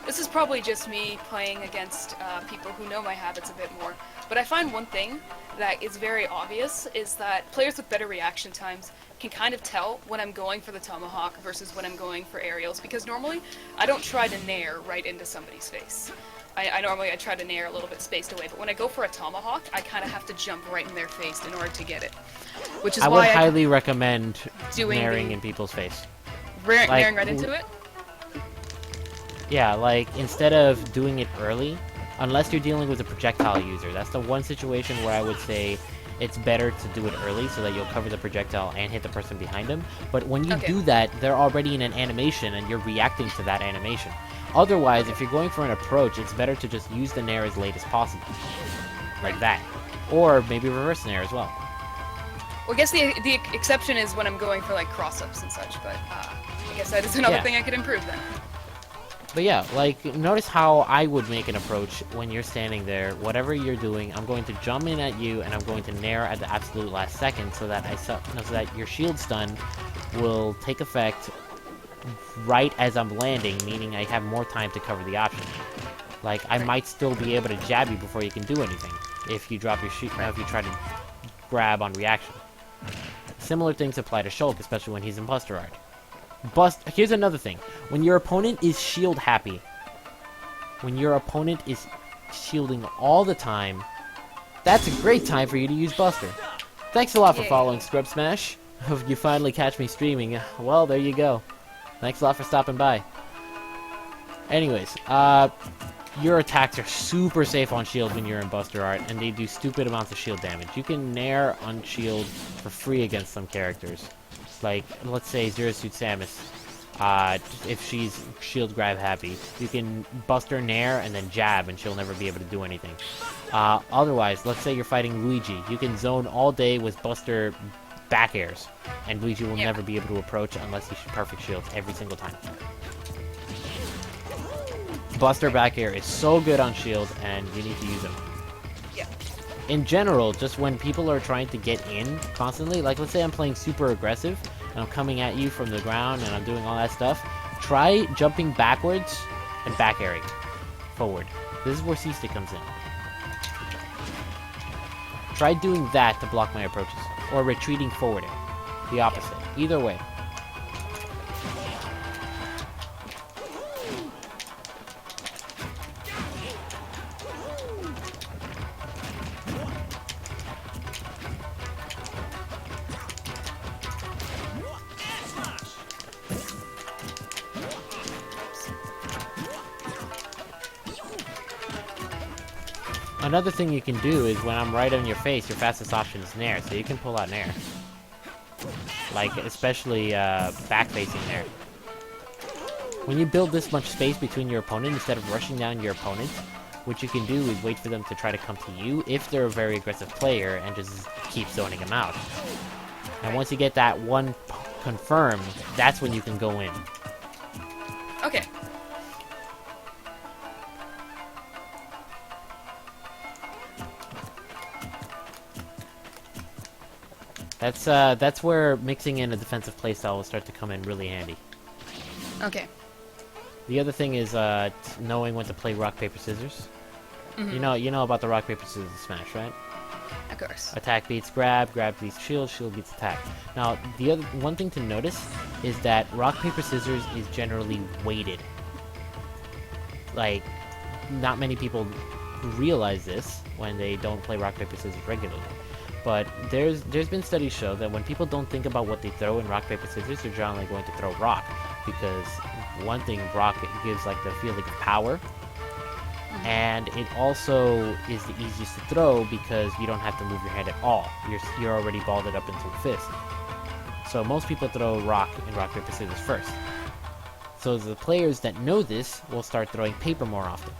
this is probably just me playing against people who know my habits a bit more, but I find one thing that is very obvious is that players with better reaction times can kind of tell when I'm going for the tomahawk versus when I'm going for aerials, because normally I don't try to nair right into somebody's face. I normally try to nair a little bit spaced away, but when I go for a tomahawk, I kind of have to jump right in their face in order to get it. Which is I would why highly recommend doing nairing the- in people's face. nairing right into it. Yeah, like, instead of doing it early, unless you're dealing with a projectile user, that's the one situation where I would say it's better to do it early so that you'll cover the projectile and hit the person behind him. But when you Okay. do that, they're already in an animation and you're reacting to that animation. Otherwise, if you're going for an approach, it's better to just use the nair as late as possible. Like that. Or maybe reverse nair as well. Well, I guess the exception is when I'm going for like cross-ups and such, but I guess that is another Yeah. thing I could improve then. But yeah, like, notice how I would make an approach when you're standing there. Whatever you're doing, I'm going to jump in at you, and I'm going to nair at the absolute last second, so that so that your shield stun will take effect right as I'm landing, meaning I have more time to cover the option. Like, I might still be able to jab you before you can do anything if you drop your shield, if you try to grab on reaction. Similar things apply to Shulk, especially when he's in Buster Art. Here's another thing. When your opponent is shield happy, when your opponent is shielding all the time, that's a great time for you to use Buster. Thanks a lot for Yay. following Scrub Smash. If you finally catch me streaming, well, there you go. Thanks a lot for stopping by. Anyways, your attacks are super safe on shield when you're in Buster Art, and they do stupid amounts of shield damage. You can nair on shield for free against some characters. Like, let's say Zero Suit Samus. If she's shield grab happy, you can Buster nair and then jab, and she'll never be able to do anything. Otherwise, let's say you're fighting Luigi. You can zone all day with Buster back airs, and Luigi will never be able to approach unless he perfect shields every single time. Buster back air is so good on shield, and you need to use him. Yeah. In general, just when people are trying to get in constantly, like let's say I'm playing super aggressive, and I'm coming at you from the ground, and I'm doing all that stuff, try jumping backwards and back airing forward. This is where C-Stick comes in. Try doing that to block my approaches, or retreating forward air. The opposite. Either way. Another thing you can do is when I'm right on your face, your fastest option is nair, so you can pull out nair. Like, especially back-facing nair. When you build this much space between your opponent, instead of rushing down your opponent, what you can do is wait for them to try to come to you if they're a very aggressive player, and just keep zoning them out. And once you get that one confirmed, that's when you can go in. Okay. That's where mixing in a defensive playstyle will start to come in really handy. Okay. The other thing is knowing when to play rock paper scissors. Mm-hmm. You know about the rock paper scissors smash, right? Of course. Attack beats grab, grab beats shield, shield beats attack. Now, the other one thing to notice is that rock paper scissors is generally weighted. Like, not many people realize this when they don't play rock paper scissors regularly. But there's been studies show that when people don't think about what they throw in rock paper scissors, they're generally going to throw rock, because one thing, rock gives like the feeling of power, and it also is the easiest to throw because you don't have to move your hand at all. You're already balled it up into a fist. So most people throw rock in rock paper scissors first. So the players that know this will start throwing paper more often.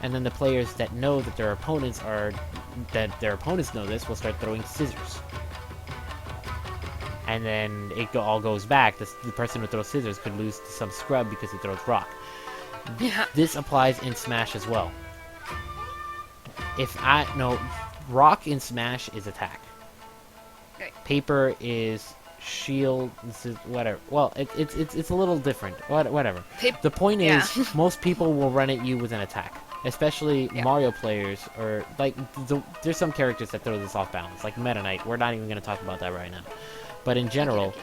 And then the players that know that their opponents know this will start throwing scissors. And then it all goes back. The person who throws scissors could lose to some scrub because he throws rock. Yeah. This applies in Smash as well. Rock in Smash is attack. Okay. Paper is shield, whatever. Well, it's a little different. Whatever. The point is, most people will run at you with an attack. Especially Mario players, or like there's some characters that throw this off balance, like Meta Knight. We're not even going to talk about that right now. But in general,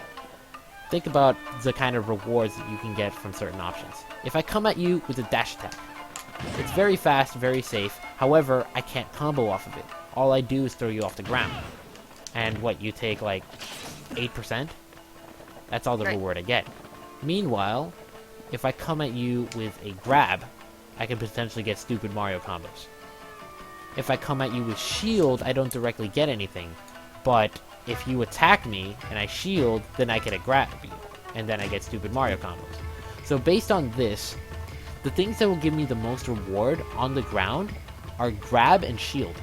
think about the kind of rewards that you can get from certain options. If I come at you with a dash attack, it's very fast, very safe. However, I can't combo off of it. All I do is throw you off the ground. And what, you take like 8%? That's all the reward I get. Meanwhile, if I come at you with a grab, I can potentially get stupid Mario combos. If I come at you with shield, I don't directly get anything. But if you attack me and I shield, then I get a grab you. And then I get stupid Mario combos. So based on this, the things that will give me the most reward on the ground are grab and shield.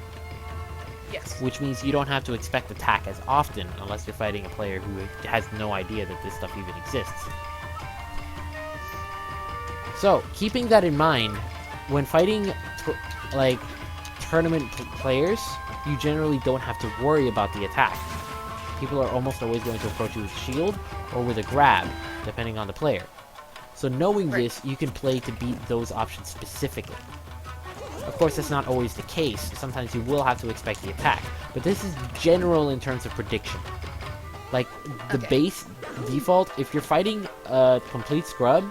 Yes. Which means you don't have to expect attack as often unless you're fighting a player who has no idea that this stuff even exists. So, keeping that in mind, when fighting tournament players, you generally don't have to worry about the attack. People are almost always going to approach you with shield or with a grab, depending on the player. So knowing this, you can play to beat those options specifically. Of course, that's not always the case. Sometimes you will have to expect the attack. But this is general in terms of prediction. Like, the base default, if you're fighting a complete scrub,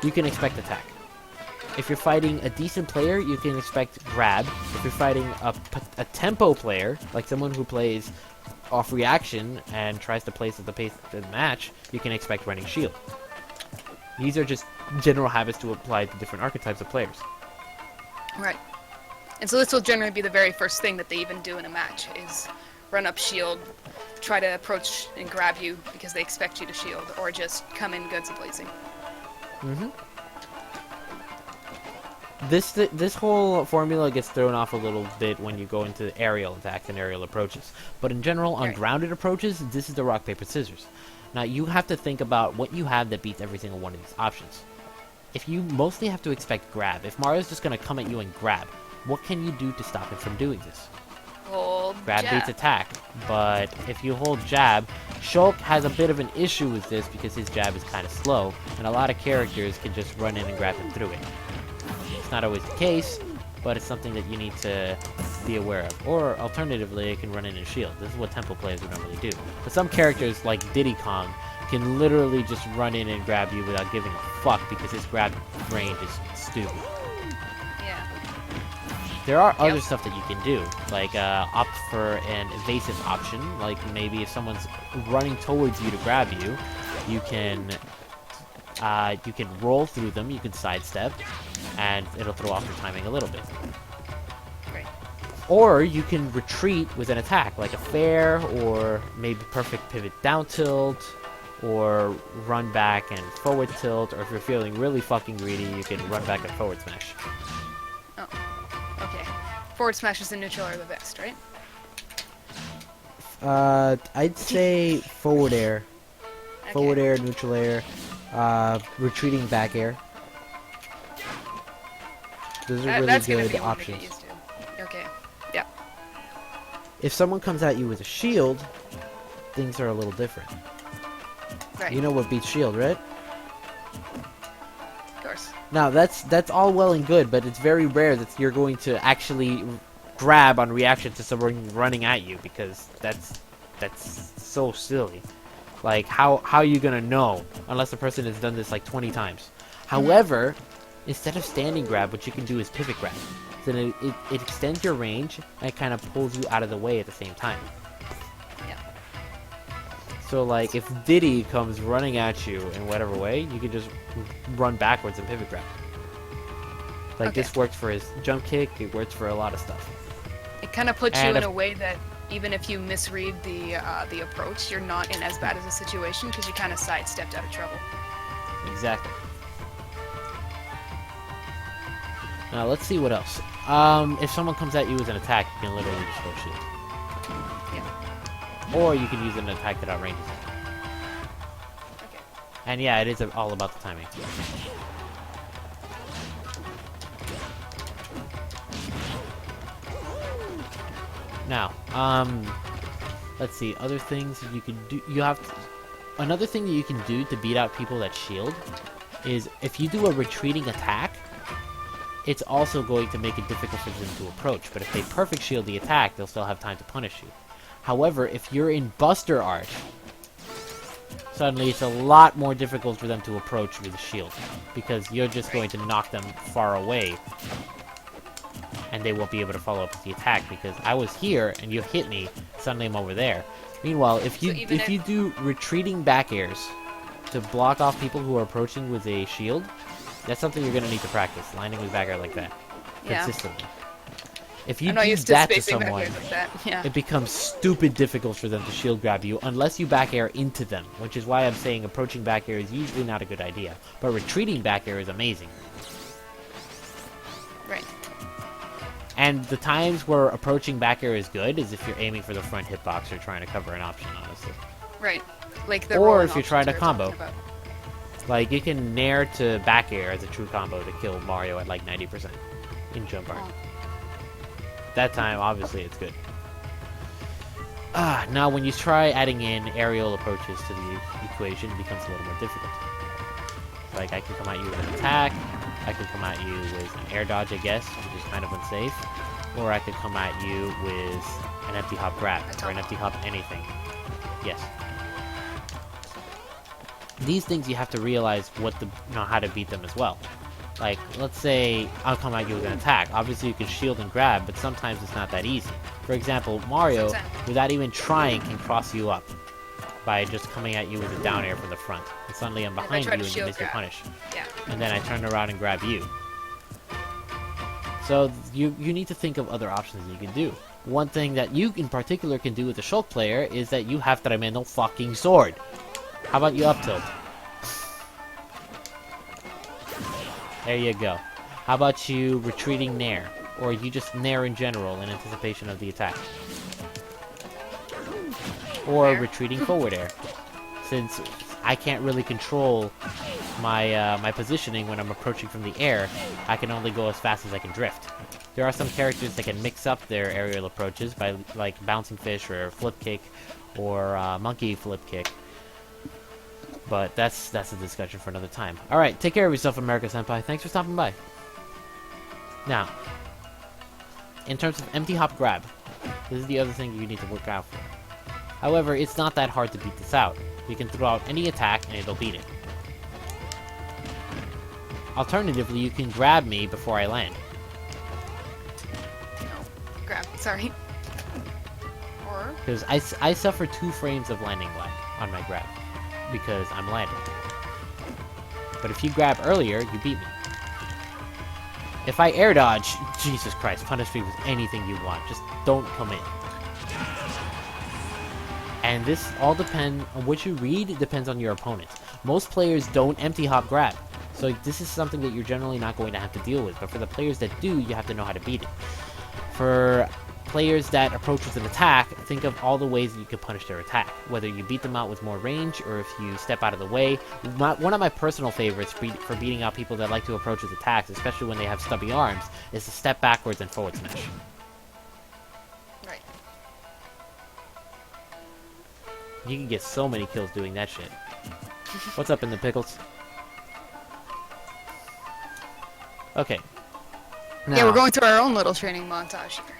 you can expect attack. If you're fighting a decent player, you can expect grab. If you're fighting a tempo player, like someone who plays off reaction and tries to place at the pace of the match, you can expect running shield. These are just general habits to apply to different archetypes of players. Right. And so this will generally be the very first thing that they even do in a match, is run up shield, try to approach and grab you because they expect you to shield, or just come in guns a-blazing. Mm-hmm. This whole formula gets thrown off a little bit when you go into aerial attacks and aerial approaches. But in general, on grounded approaches, this is the rock, paper, scissors. Now, you have to think about what you have that beats every single one of these options. If you mostly have to expect grab, if Mario's just going to come at you and grab, what can you do to stop him from doing this? Hold Grab jab. beats attack, but if you hold jab, Shulk has a bit of an issue with this because his jab is kind of slow, and a lot of characters can just run in and grab him through it. It's not always the case, but it's something that you need to be aware of. Or, alternatively, it can run in and shield. This is what tempo players would normally do. But some characters, like Diddy Kong, can literally just run in and grab you without giving a fuck because his grab range is stupid. Yeah. There are other stuff that you can do, like opt for an evasive option, like maybe if someone's running towards you to grab you, you can roll through them, you can sidestep, and it'll throw off your timing a little bit. Right. Or you can retreat with an attack, like a fair, or maybe perfect pivot down tilt, or run back and forward tilt, or if you're feeling really fucking greedy, you can run back and forward smash. Oh. Okay. Forward smashes and neutral are the best, right? I'd say forward air. Okay. Forward air, neutral air, retreating back air. Those are really That's gonna good be one to options. get used to. Okay. Yeah. If someone comes at you with a shield, things are a little different. Right. You know what beats shield, right? Of course. Now, that's all well and good, but it's very rare that you're going to actually grab on reaction to someone running at you, because that's so silly. Like, how are you gonna know unless the person has done this like 20 times? However, instead of standing grab, what you can do is pivot grab. So then it extends your range and it kind of pulls you out of the way at the same time. Yeah. So like, if Diddy comes running at you in whatever way, you can just run backwards and pivot grab. Like, this works for his jump kick, it works for a lot of stuff. It kind of puts And you in a way that even if you misread the approach, you're not in as bad as a situation because you kind of sidestepped out of trouble. Exactly. Now, let's see what else. If someone comes at you with an attack, you can literally just go shield. Yeah. Or you can use an attack that outranges it. Okay. And yeah, it is all about the timing. Now, let's see, other things that you can do. Another thing that you can do to beat out people that shield is if you do a retreating attack, it's also going to make it difficult for them to approach. But if they perfect shield the attack, they'll still have time to punish you. However, if you're in Buster Art, suddenly it's a lot more difficult for them to approach with a shield, because you're just going to knock them far away, and they won't be able to follow up with the attack, because I was here and you hit me, suddenly I'm over there. Meanwhile, if you do retreating back airs to block off people who are approaching with a shield, that's something you're going to need to practice, lining with back air like that, consistently. If you I'm not do used to that to spacing back someone, airs like that. Yeah. it becomes stupid difficult for them to shield grab you unless you back air into them, which is why I'm saying approaching back air is usually not a good idea. But retreating back air is amazing. Right. And the times where approaching back air is good is if you're aiming for the front hitbox or trying to cover an option, honestly. Right. Like the Or rolling if you're trying to options we were combo. talking about. Like, you can nair to back air as a true combo to kill Mario at like 90% in jump art. Oh. That time, obviously, it's good. Now when you try adding in aerial approaches to the equation, it becomes a little more difficult. Like, I can come at you with an attack, I can come at you with an air dodge, I guess, which is kind of unsafe, or I could come at you with an empty hop grab, or an empty hop anything. Yes. These things you have to realize how to beat them as well. Like, let's say I'll come at you with an attack. Obviously you can shield and grab, but sometimes it's not that easy. For example, Mario, without even trying, can cross you up by just coming at you with a down air from the front. And suddenly I'm behind you and you miss your punish. Yeah. And then I turn around and grab you. So you need to think of other options that you can do. One thing that you in particular can do with the Shulk player is that you have Tremendo fucking sword. How about you up tilt? There you go. How about you retreating nair? Or you just nair in general in anticipation of the attack? Or Nair? retreating forward air. Since I can't really control my my positioning when I'm approaching from the air, I can only go as fast as I can drift. There are some characters that can mix up their aerial approaches by like bouncing fish or flip kick or monkey flip kick. But that's a discussion for another time. Alright, take care of yourself, America Senpai. Thanks for stopping by. Now, in terms of empty hop grab, this is the other thing you need to work out for. However, it's not that hard to beat this out. You can throw out any attack and it'll beat it. Alternatively, you can grab me before I land. No. Grab. Sorry. Or... Because I suffer 2 frames of landing lag on my grab. Because I'm landing. But if you grab earlier, you beat me. If I air dodge, Jesus Christ, punish me with anything you want. Just don't come in. And this all depends on what you read. It depends on your opponent. Most players don't empty hop grab. So this is something that you're generally not going to have to deal with. But for the players that do, you have to know how to beat it. For players that approach with an attack, think of all the ways that you can punish their attack. Whether you beat them out with more range, or if you step out of the way. One of my personal favorites for beating out people that like to approach with attacks, especially when they have stubby arms, is to step backwards and forward smash. Right. You can get so many kills doing that shit. What's up in the pickles? Okay. Yeah, Now- we're going through our own little training montage here.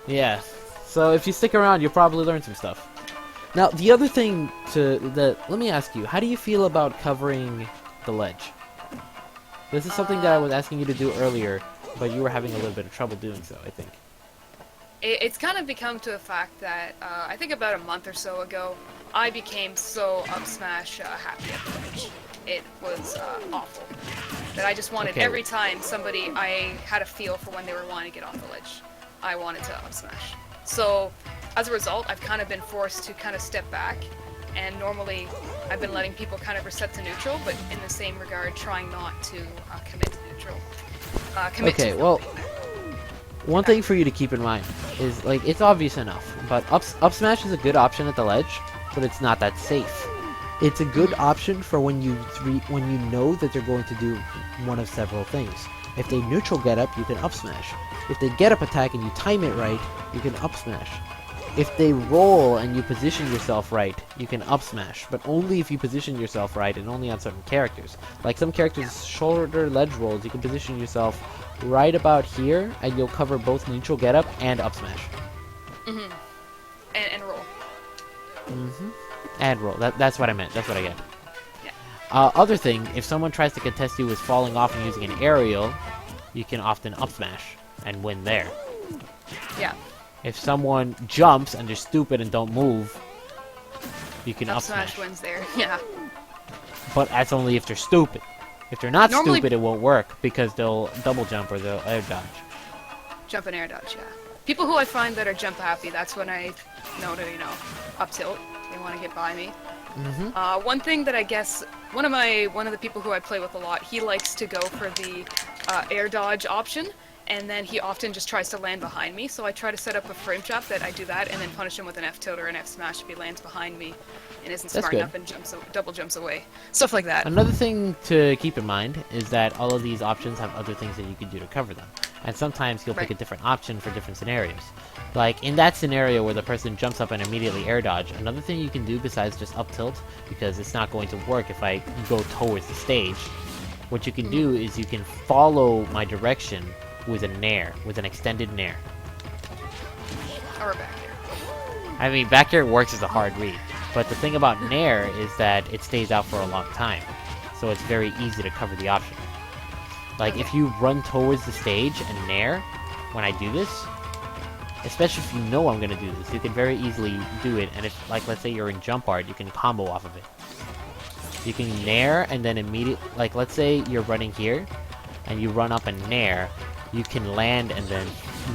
Yeah. So if you stick around, you'll probably learn some stuff. Now, the other thing let me ask you, how do you feel about covering the ledge? This is something that I was asking you to do earlier, but you were having a little bit of trouble doing so, I think. It's kind of become to a fact that I think about a month or so ago, I became so up smash happy at the ledge. It was awful. That I just wanted every time I had a feel for when they were wanting to get off the ledge. I wanted to up smash. So, as a result, I've kind of been forced to kind of step back, and normally I've been letting people kind of reset to neutral, but in the same regard, trying not to commit to neutral. One thing for you to keep in mind is, like, it's obvious enough, but up smash is a good option at the ledge, but it's not that safe. It's a good option for when you know that they're going to do one of several things. If they neutral get up, you can up smash. If they get up attack and you time it right, you can up smash. If they roll and you position yourself right, you can up smash, but only if you position yourself right and only on certain characters. Like some characters' shoulder ledge rolls, you can position yourself right about here and you'll cover both neutral get up and up smash. Mm-hmm. And roll. Mm-hmm. And roll. That's what I meant. That's what I get. Yeah. Other thing, if someone tries to contest you with falling off and using an aerial, you can often up smash and win there. Yeah. If someone jumps and they're stupid and don't move, you can up smash. Wins there. Yeah. But that's only if they're stupid. If they're not Normally- stupid, it won't work because they'll double jump or they'll air dodge. Jump and air dodge, yeah. People who I find that are jump happy, that's when I know to, up tilt. They want to get by me. One thing that I guess one of the people who I play with a lot, he likes to go for the air dodge option, and then he often just tries to land behind me. So I try to set up a frame trap that I do that, and then punish him with an F tilt or an F smash if he lands behind me and isn't That's smart good. enough and double jumps away, stuff like that. Another thing to keep in mind is that all of these options have other things that you can do to cover them. And sometimes you'll pick a different option for different scenarios. Like, in that scenario where the person jumps up and immediately air dodge, another thing you can do besides just up tilt, because it's not going to work if I go towards the stage, what you can do is you can follow my direction with a nair, with an extended nair. Or back here. I mean, back air works as a hard read, but the thing about nair is that it stays out for a long time, so it's very easy to cover the option. Like, if you run towards the stage and nair, when I do this, especially if you know I'm gonna do this, you can very easily do it, and if, like, let's say you're in jump art, you can combo off of it. You can nair, and then like, let's say you're running here, and you run up and nair, you can land and then,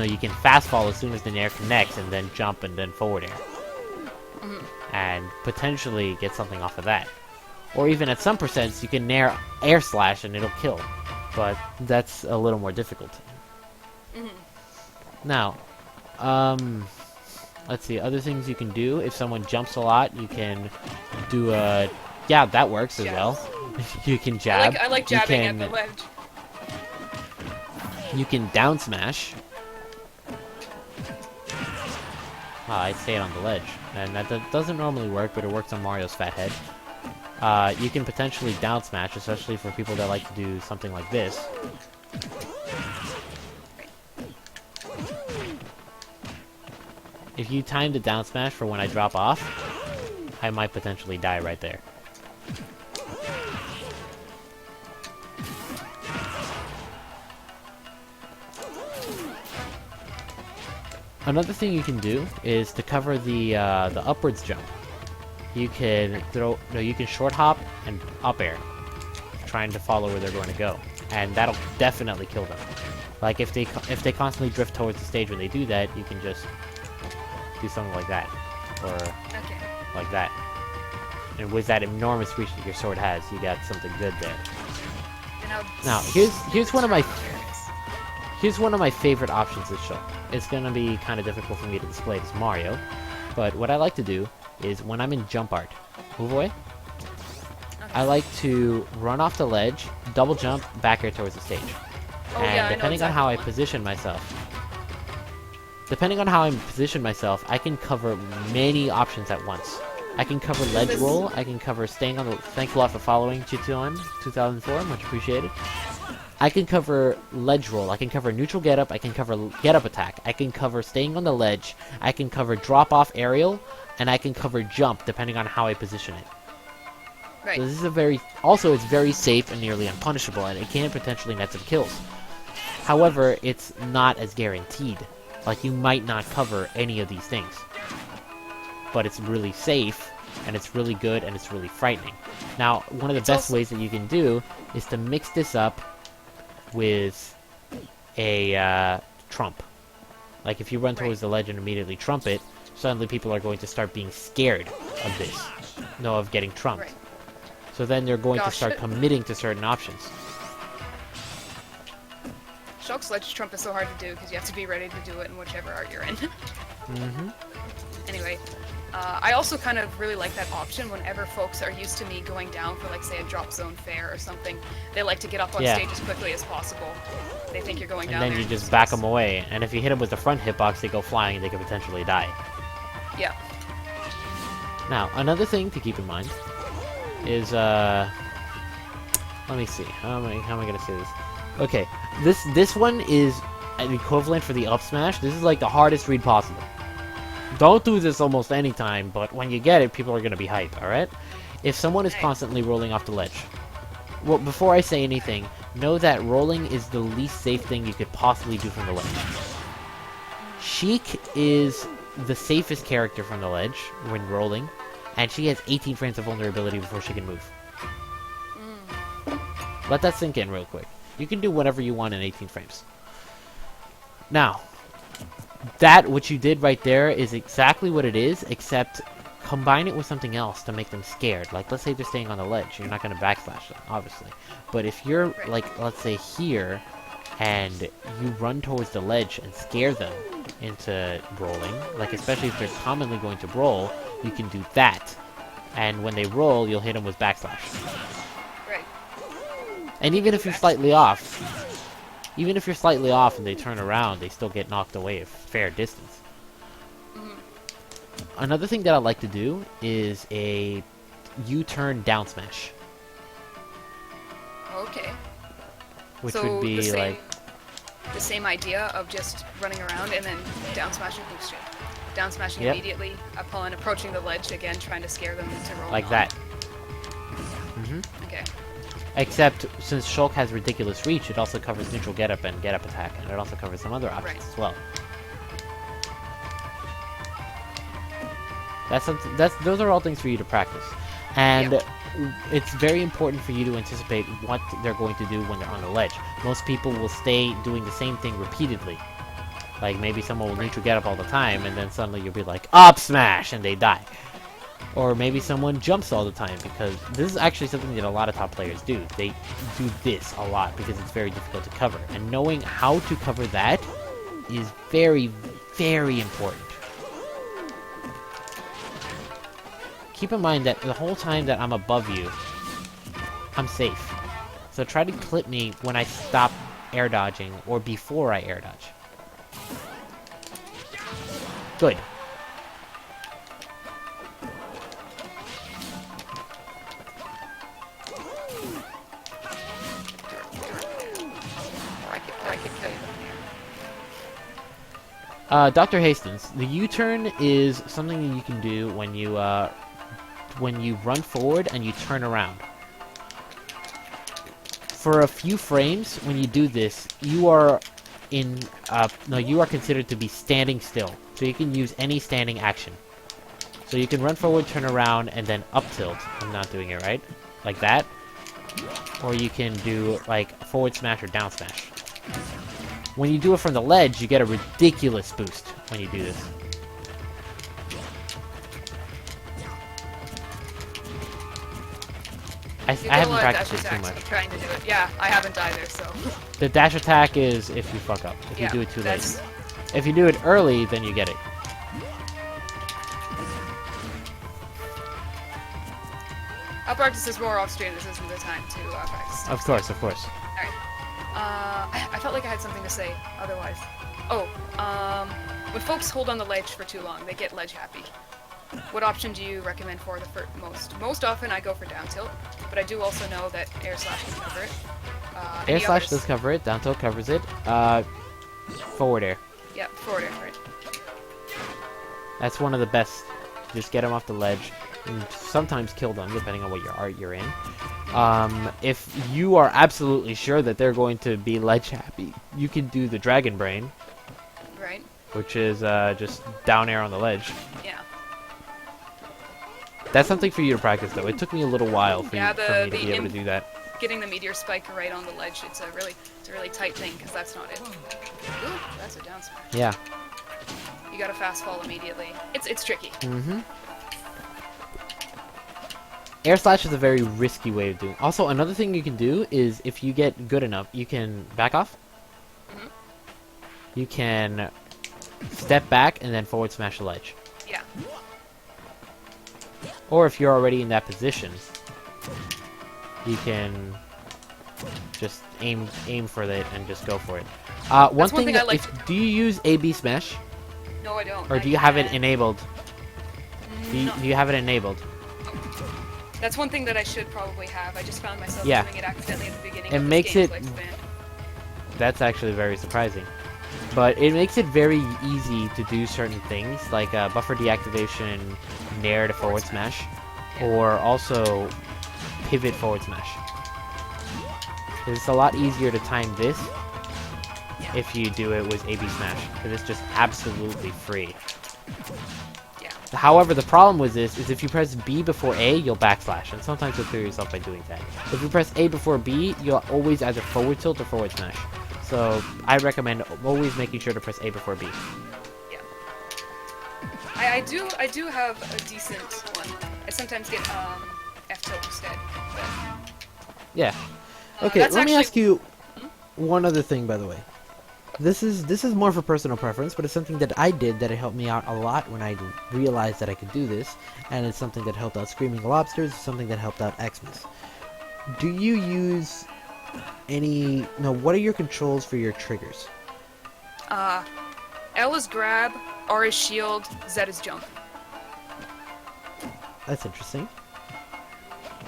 you can fast fall as soon as the nair connects, and then jump and then forward air. And potentially get something off of that. Or even at some percents, you can nair air slash and it'll kill. But that's a little more difficult. Now, let's see, other things you can do. If someone jumps a lot, you can do a... Yeah, that works as well. You can jab. I like jabbing at the ledge. You can down smash. I say it on the ledge. And that doesn't normally work, but it works on Mario's fat head. You can potentially down smash, especially for people that like to do something like this. If you time the down smash for when I drop off, I might potentially die right there. Another thing you can do is to cover the upwards jump. You can you can short hop and up air, trying to follow where they're going to go, and that'll definitely kill them. Like if they constantly drift towards the stage when they do that, you can just do something like that, or like that. And with that enormous reach that your sword has, you got something good there. Now here's one of my favorite options this show. It's gonna be kind of difficult for me to display as Mario, but what I like to do is when I'm in jump art, move away. I like to run off the ledge, double jump, back air towards the stage. And depending on how I position myself, I can cover many options at once. I can cover ledge roll, I can cover staying on the... Thanks a lot for following, Chituan 2004, much appreciated. I can cover ledge roll, I can cover neutral get up, I can cover get up attack, I can cover staying on the ledge, I can cover drop off aerial, and I can cover jump depending on how I position it. Right. So this is also it's very safe and nearly unpunishable, and it can potentially net some kills. However, it's not as guaranteed. Like, you might not cover any of these things. But it's really safe, and it's really good, and it's really frightening. Now, one of the best ways that you can do is to mix this up with a trump. Like, if you run towards the ledge and immediately trump it, suddenly people are going to start being scared of this. No, of getting trumped. Right. So then they're going to start committing to certain options. Shulk's ledge trump is so hard to do because you have to be ready to do it in whichever art you're in. Anyway, I also kind of really like that option whenever folks are used to me going down for, like, say, a drop zone fair or something. They like to get up on stage as quickly as possible. They think you're going down there. And then you just back them away. And if you hit them with the front hitbox, they go flying and they could potentially die. Yeah. Now, another thing to keep in mind is, let me see. How am I gonna say this? Okay, this one is an equivalent for the up smash. This is like the hardest read possible. Don't do this almost any time, but when you get it, people are gonna be hyped, alright? If someone is constantly rolling off the ledge, well, before I say anything, know that rolling is the least safe thing you could possibly do from the ledge. Sheik is the safest character from the ledge when rolling, and she has 18 frames of vulnerability before she can move. Let that sink in real quick. You can do whatever you want in 18 frames. Now, that, what you did right there, is exactly what it is, except combine it with something else to make them scared. Like, let's say they're staying on the ledge. You're not going to backslash them, obviously. But if you're, Right. like, let's say here, and you run towards the ledge and scare them into brawling, like, especially if they're commonly going to brawl, you can do that. And when they roll, you'll hit them with backslash. Right. And even if you're slightly off and they turn around, they still get knocked away a fair distance. Another thing that I like to do is a U-turn down smash. Okay. Which So would be the same, like... the same idea of just running around and then down smashing boost shift. Down smashing Yep. immediately upon approaching the ledge again, trying to scare them to roll. like on. that. Okay. Except, since Shulk has ridiculous reach, it also covers neutral get-up and get-up attack, and it also covers some other options Right. as well. Those are all things for you to practice. And Yep. it's very important for you to anticipate what they're going to do when they're on the ledge. Most people will stay doing the same thing repeatedly. Like, maybe someone will neutral get up all the time, and then suddenly you'll be like, up smash, and they die. Or maybe someone jumps all the time, because this is actually something that a lot of top players do. They do this a lot, because it's very difficult to cover. And knowing how to cover that is very, very important. Keep in mind that the whole time that I'm above you, I'm safe. So try to clip me when I stop air dodging, or before I air dodge. Good. Dr. Hastings, the U-turn is something that you can do when you run forward and you turn around. For a few frames, when you do this, you are considered to be standing still. So you can use any standing action. So you can run forward, turn around, and then up tilt. I'm not doing it right. Like that. Or you can do, like, forward smash or down smash. When you do it from the ledge, you get a ridiculous boost when you do this. I haven't practiced it too much. I'm trying to do it. Yeah, I haven't either, so. The dash attack is if you fuck up. If you do it too late. If you do it early, then you get it. I'll practice this more off stream. This isn't the time to practice. Of course, of course. Alright. I felt like I had something to say otherwise. Oh, when folks hold on the ledge for too long, they get ledge happy. What option do you recommend for the most? Most often I go for down tilt, but I do also know that air slash can cover it. Air slash does cover it, down tilt covers it. Forward air. Yeah, forward air, right. That's one of the best. Just get them off the ledge, and sometimes kill them, depending on what your art you're in. If you are absolutely sure that they're going to be ledge happy, you can do the Dragon Brain. Right. Which is just down air on the ledge. Yeah. That's something for you to practice, though. It took me a little while for me to be able to do that. Getting the meteor spike right on the ledge, it's a really tight thing, because that's not it. Ooh, that's a down smash. Yeah. You gotta fast fall immediately. It's tricky. Mm-hmm. Air slash is a very risky way of doing it. Also, another thing you can do is, if you get good enough, you can back off. Mm-hmm. You can step back and then forward smash the ledge. Yeah. Or if you're already in that position, you can just aim for it and just go for it. One thing I like. do you use A/B smash? No, I don't. Or do you have it enabled? Do you have it enabled? That's one thing that I should probably have. I just found myself Yeah. doing it accidentally at the beginning. It of makes this it- game's lifespan. That's actually very surprising. But it makes it very easy to do certain things, like buffer deactivation, nair to forward smash, or also pivot forward smash. It's a lot easier to time this if you do it with A/B smash, because it's just absolutely free. Yeah. However, the problem with this is if you press B before A, you'll backslash, and sometimes you'll clear yourself by doing that. If you press A before B, you'll always either forward tilt or forward smash. So I recommend always making sure to press A before B. Yeah. I do have a decent one. I sometimes get F tilt instead. But, Yeah. Okay, that's let me actually. ask you one other thing, by the way. This is more for personal preference, but it's something that I did that it helped me out a lot when I realized that I could do this, and it's something that helped out Screaming Lobsters, something that helped out Xmas. Do you use any... No, what are your controls for your triggers? L is grab, R is shield, Z is jump. That's interesting.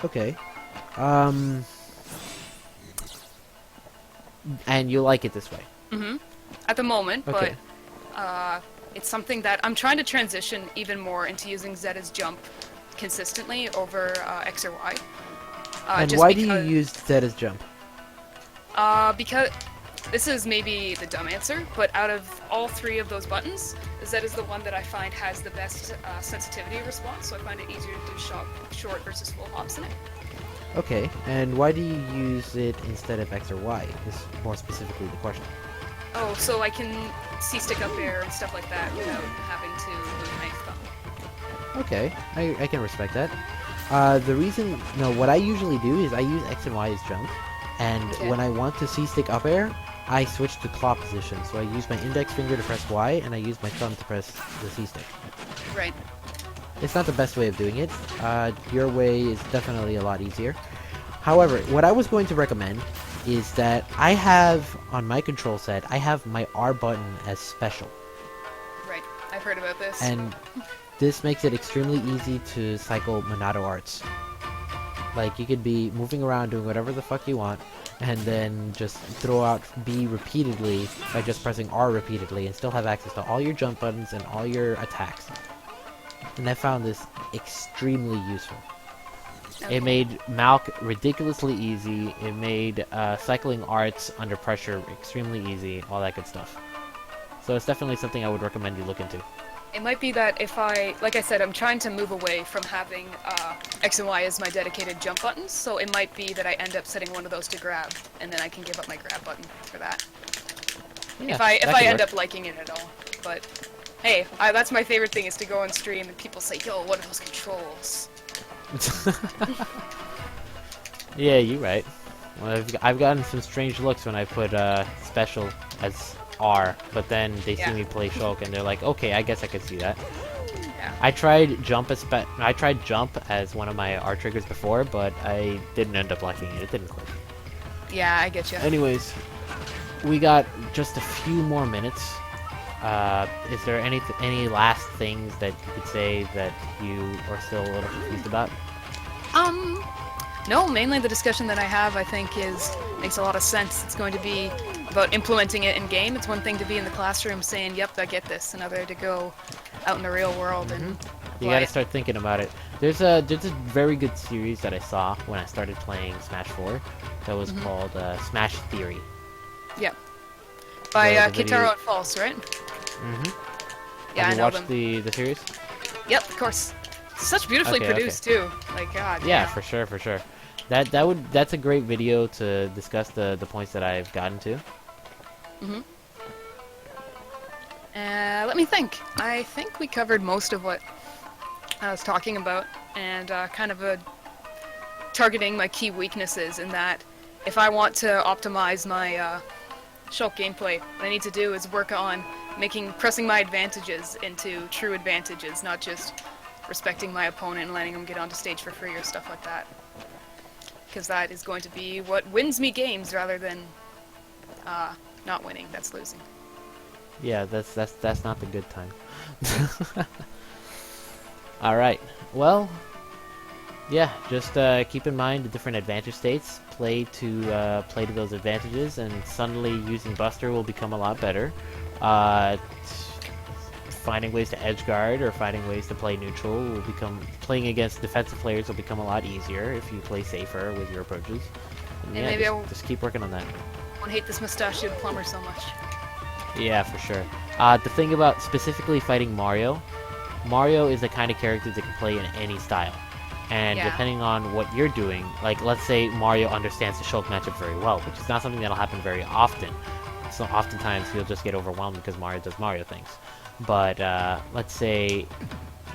Okay. And you like it this way? At the moment, Okay. but it's something that I'm trying to transition even more into using Z as jump consistently over X or Y. And just why do you because- use Z as jump? Because this is maybe the dumb answer, but out of all three of those buttons, Z is the one that I find has the best sensitivity response, so I find it easier to do short versus full hops in it. Okay, and why do you use it instead of X or Y? Is more specifically the question. Oh, so I can C-stick up air and stuff like that without having to move my thumb. Okay, I can respect that. The reason... No, what I usually do is I use X and Y as jump, and Okay. when I want to C-stick up air, I switch to claw position. So I use my index finger to press Y, and I use my thumb to press the C-stick. Right. It's not the best way of doing it. Your way is definitely a lot easier. However, what I was going to recommend is that I have, on my control set, I have my R button as special. Right. I've heard about this. And this makes it extremely easy to cycle Monado arts. Like, you could be moving around doing whatever the fuck you want, and then just throw out B repeatedly by just pressing R repeatedly, and still have access to all your jump buttons and all your attacks. And I found this extremely useful. Okay. It made Malk ridiculously easy, it made cycling arts under pressure extremely easy, all that good stuff. So it's definitely something I would recommend you look into. It might be that if like I said, I'm trying to move away from having X and Y as my dedicated jump buttons, so it might be that I end up setting one of those to grab, and then I can give up my grab button for that. Yeah, if I that could end work. up liking it at all. But hey, that's my favorite thing is to go on stream and people say, yo, what are those controls? Yeah, you're right. Well, I've gotten some strange looks when I put special as R, but then they see Yeah. me play Shulk and they're like, okay, I guess I could see that. Yeah. I tried jump as one of my R triggers before, but I didn't end up liking it. It didn't click. Yeah, I get you. Anyways, we got just a few more minutes. Is there any last things that you could say that you are still a little confused about? No, mainly the discussion that I have, I think, makes a lot of sense. It's going to be about implementing it in game. It's one thing to be in the classroom saying, "Yep, I get this," another to go out in the real world and You apply gotta it. start thinking about it. There's a very good series that I saw when I started playing Smash 4 that was called Smash Theory. Yep. By The video- Kitaro and False, right? Mm-hmm. Yeah, Have I you know watched them. the series? Yep, of course. Such beautifully Okay, produced too. Like God. Yeah, for sure, for sure. That's a great video to discuss the points that I've gotten to. Let me think. I think we covered most of what I was talking about, and kind of targeting my key weaknesses in that if I want to optimize my Shulk gameplay, what I need to do is work on pressing my advantages into true advantages, not just respecting my opponent and letting them get onto stage for free or stuff like that. Because that is going to be what wins me games rather than not winning. That's losing. Yeah, that's not the good time. All right. Well, yeah. Just keep in mind the different advantage states. Play to those advantages, and suddenly using Buster will become a lot better. Finding ways to edge guard or finding ways to play neutral will become playing against defensive players will become a lot easier if you play safer with your approaches. And And yeah, maybe I will- just keep working on that. I won't hate this mustachioed plumber so much. Yeah, for sure. The thing about specifically fighting Mario is the kind of character that can play in any style. And Yeah. depending on what you're doing, like let's say Mario understands the Shulk matchup very well, which is not something that'll happen very often, so oftentimes he'll just get overwhelmed because Mario does Mario things. But let's say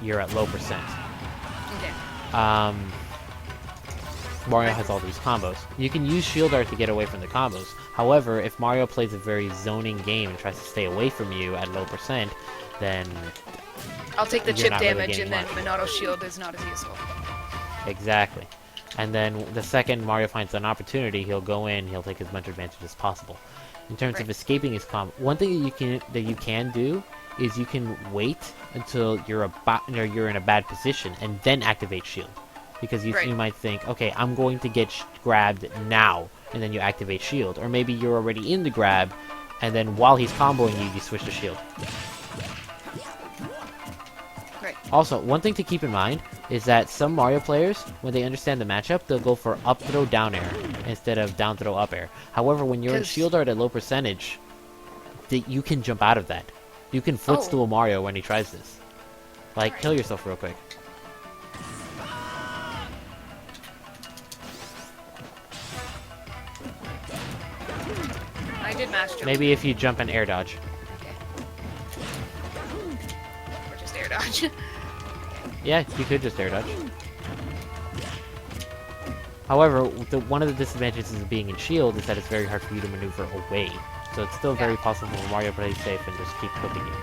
you're at low percent. Okay. Mario has all these combos. You can use Shield Art to get away from the combos. However, if Mario plays a very zoning game and tries to stay away from you at low percent, then I'll take the you're chip not really damage, getting and then much. Monado Shield is not as useful. Exactly. And then the second Mario finds an opportunity, he'll go in, he'll take as much advantage as possible. In terms of escaping his combo, one thing that you can do is you can wait until you're in a bad position and then activate Shield. Because you might think, okay, I'm going to get grabbed now, and then you activate Shield. Or maybe you're already in the grab, and then while he's comboing you, you switch to Shield. Right. Also, one thing to keep in mind is that some Mario players, when they understand the matchup, they'll go for up throw down air instead of down throw up air. However, when you're in Shield Art at low percentage, you can jump out of that. You can footstool Mario when he tries this. Like, kill yourself real quick. I did mash jump. Maybe if you jump and air dodge. Okay. Or just air dodge. Yeah, you could just air dodge. However, one of the disadvantages of being in Shield is that it's very hard for you to maneuver away. So it's still very possible for Mario to play safe and just keep cooking you.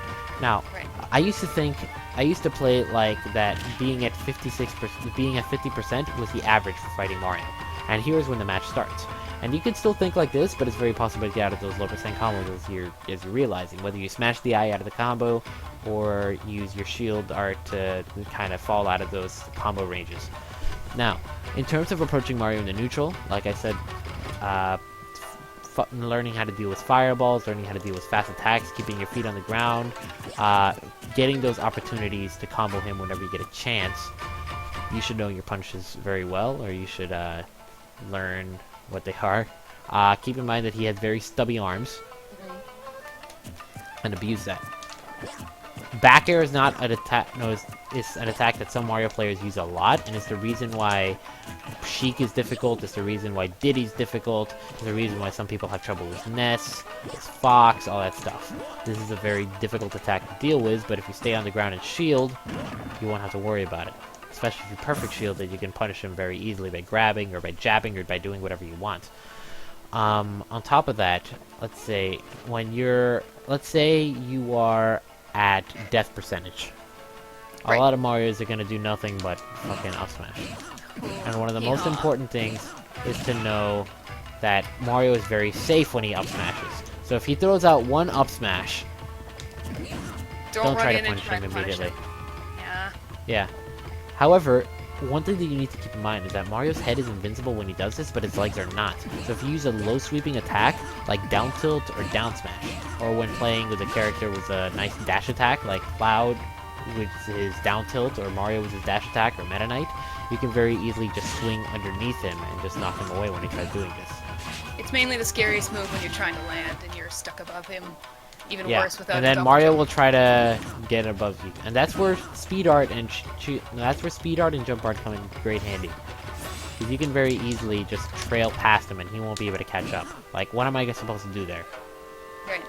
Now, I used to play it like that being at 56%, being at 50% was the average for fighting Mario. And here's when the match starts. And you can still think like this, but it's very possible to get out of those low percent combos as you're realizing. Whether you smash the eye out of the combo, or use your Shield Art to kind of fall out of those combo ranges. Now, in terms of approaching Mario in the neutral, like I said, learning how to deal with fireballs, learning how to deal with fast attacks, keeping your feet on the ground, getting those opportunities to combo him whenever you get a chance. You should know your punches very well, or you should learn what they are. Keep in mind that he has very stubby arms, and abuse that. Back air is not an attack. No, it's an attack that some Mario players use a lot, and it's the reason why Sheik is difficult. It's the reason why Diddy's difficult. It's the reason why some people have trouble with Ness, Fox, all that stuff. This is a very difficult attack to deal with, but if you stay on the ground and shield, you won't have to worry about it. Especially if you're perfect shielded, you can punish him very easily by grabbing, or by jabbing, or by doing whatever you want. On top of that, let's say you are at death percentage. A lot of Marios are going to do nothing but fucking up smash. And one of the most important things is to know that Mario is very safe when he up smashes. So if he throws out one up smash, don't try to punish him immediately. Yeah. However, one thing that you need to keep in mind is that Mario's head is invincible when he does this, but his legs are not. So if you use a low sweeping attack, like down tilt or down smash, or when playing with a character with a nice dash attack, like Cloud with his down tilt, or Mario with his dash attack, or Meta Knight, you can very easily just swing underneath him and just knock him away when he tries doing this. It's mainly the scariest move when you're trying to land and you're stuck above him. Even worse without. And then Mario will try to get above you, and that's where speed art and jump art come in great handy. Because you can very easily just trail past him, and he won't be able to catch up. Like, what am I supposed to do there? Right.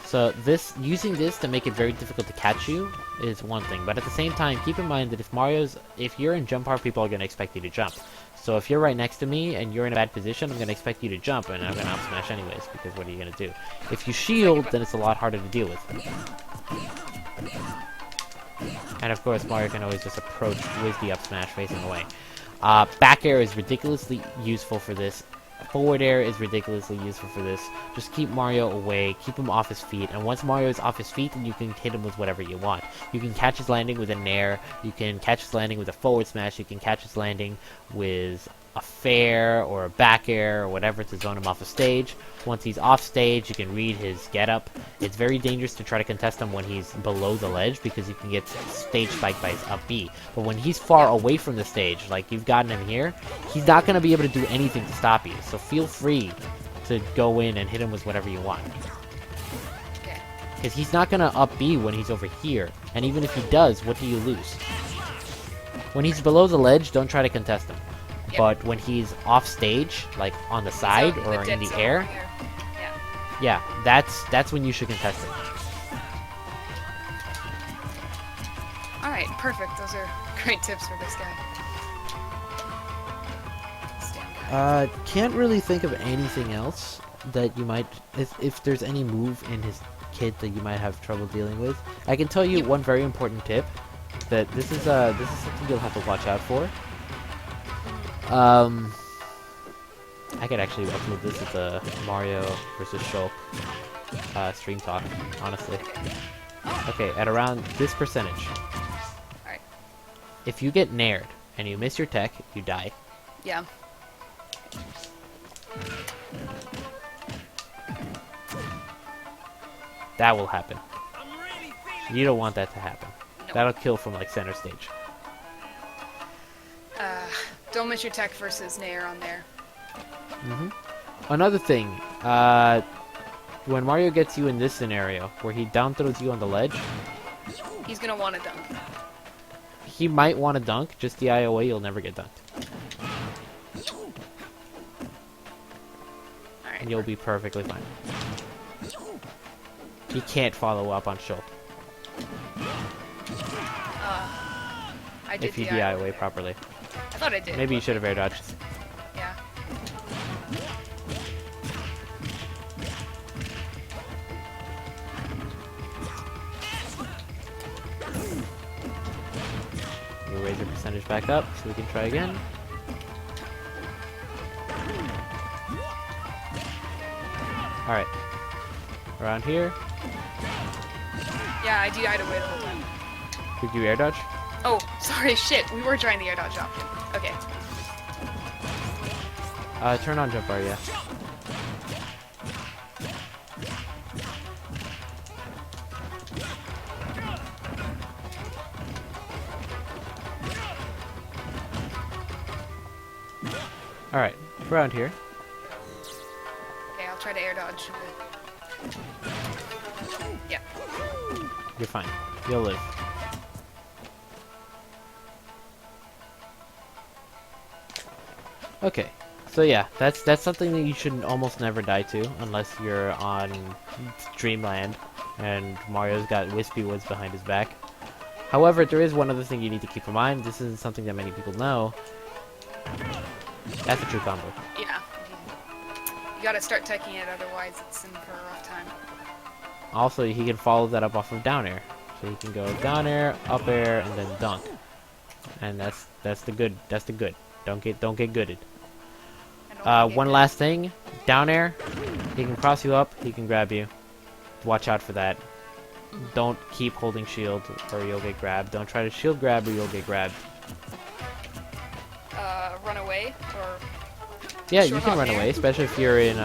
So using this to make it very difficult to catch you is one thing, but at the same time, keep in mind that if you're in jump art, people are going to expect you to jump. So if you're right next to me and you're in a bad position, I'm going to expect you to jump, and I'm going to up smash anyways, because what are you going to do? If you shield, then it's a lot harder to deal with. And of course, Mario can always just approach with the up smash facing away. Back air is ridiculously useful for this. Forward air is ridiculously useful for this. Just keep Mario away, keep him off his feet, and once Mario is off his feet, then you can hit him with whatever you want. You can catch his landing with an air, you can catch his landing with a forward smash, you can catch his landing with a fair or a back air or whatever to zone him off the stage. Once he's off stage, you can read his getup. It's very dangerous to try to contest him when he's below the ledge, because you can get stage spiked by his up B. But when he's far away from the stage, like you've gotten him here, he's not going to be able to do anything to stop you. So feel free to go in and hit him with whatever you want. Because he's not going to up B when he's over here. And even if he does, what do you lose? When he's below the ledge, don't try to contest him. But when he's off stage, like on the side or in the air, Yeah, that's when you should contest it. Alright, perfect. Those are great tips for this guy. This damn guy. Can't really think of anything else that you might, if there's any move in his kit that you might have trouble dealing with. I can tell you one very important tip, that this is something you'll have to watch out for. I could actually upload this as a Mario versus Shulk stream talk, honestly. Okay, at around this percentage. Alright. If you get nared and you miss your tech, you die. Yeah. That will happen. You don't want that to happen. No. That'll kill from like center stage. Don't miss your tech versus Nair on there. Another thing, when Mario gets you in this scenario, where he down throws you on the ledge, He's gonna want to dunk. he might want to dunk, just the IOA, you'll never get dunked. Alright. And you'll be perfectly fine. He can't follow up on Shulk I did if you the DIOA properly. I thought I did. Maybe you should have air dodged. Yeah. You raise your percentage back up so we can try again. Alright. Around here. Yeah, I DI'd away the whole time. Did you air dodge? Oh, sorry, shit. We were trying the air dodge option. Okay. Turn on jump bar, yeah. Alright, around here. Okay, I'll try to air dodge. Yeah. You're fine. You'll live. Okay, so yeah, that's something that you should almost never die to, unless you're on Dreamland and Mario's got Wispy Woods behind his back. However, there is one other thing you need to keep in mind. This isn't something that many people know. That's a true combo. Yeah. You gotta start teching it, otherwise it's in for a rough time. Also, he can follow that up off of down air. So he can go down air, up air, and then dunk. And that's the good. That's the good. Don't get gooded. One last thing, down air. He can cross you up. He can grab you. Watch out for that. Don't keep holding shield or you'll get grabbed. Don't try to shield grab or you'll get grabbed. Run away or Yeah, you short can hop run nair? away, especially if you're in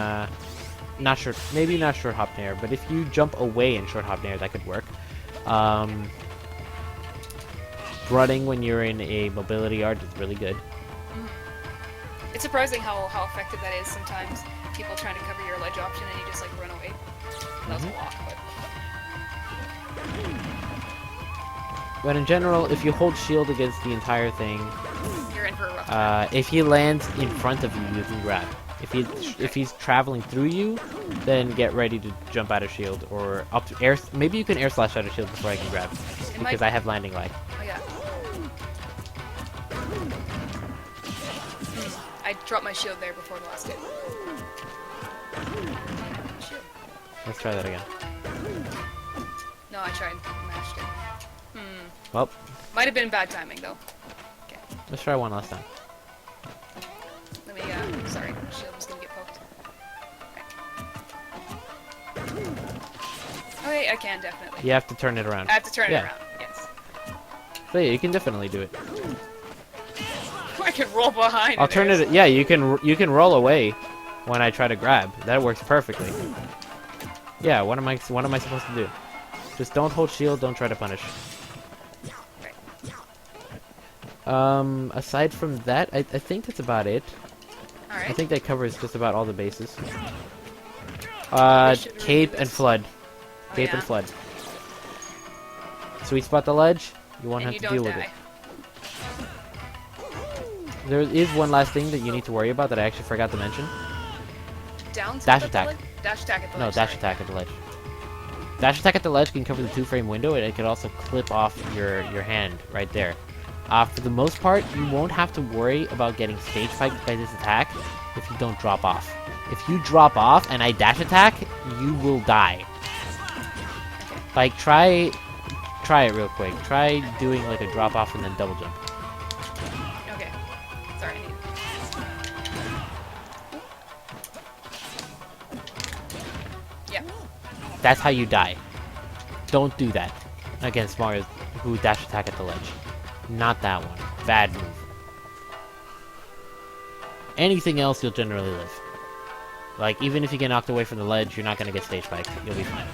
not short, maybe not short hop nair, but if you jump away in short hop nair, that could work. Running when you're in a mobility art is really good. It's surprising how effective that is sometimes. People trying to cover your ledge option and you just like run away. That was a lot, but But in general, if you hold shield against the entire thing, you're in for a rough time. if he lands in front of you, you can grab. If he's traveling through you, then get ready to jump out of shield or up to air. Maybe you can air slash out of shield before I can grab, because I have landing lag. Oh yeah. I dropped my shield there before the last hit. Shield. Let's try that again. No, I tried. Mashed it. Well, Might have been bad timing though. Okay. let's try one last time. Let me, sorry. Shield was gonna get poked. Okay. Okay, I can definitely. You have to turn it around. I have to turn Yeah. it around, yes. So yeah, you can definitely do it. I can roll behind. I'll turn it. Yeah, you can roll away when I try to grab. That works perfectly. Yeah, what am I supposed to do? Just don't hold shield. Don't try to punish. Aside from that, I think that's about it. Alright. I think that covers just about all the bases. should Cape review and this. flood. Oh, Cape yeah. and flood. Sweet spot the ledge. You won't And have you to don't deal with die. it. There is one last thing that you need to worry about that I actually forgot to mention. Down Dash tilt attack. the leg? dash attack at the No, ledge. dash sorry. attack at the ledge. Dash attack at the ledge can cover the 2-frame window, and it can also clip off your hand right there. For the most part, you won't have to worry about getting stage spiked by this attack if you don't drop off. If you drop off and I dash attack, you will die. Like, try it real quick. Try doing like a drop off and then double jump. Okay. Sorry, I need. Yeah. That's how you die. Don't do that against Mario who dash attack at the ledge. Not that one. Bad move. Anything else, you'll generally live. Like, even if you get knocked away from the ledge, you're not gonna get stage spiked. You'll be fine.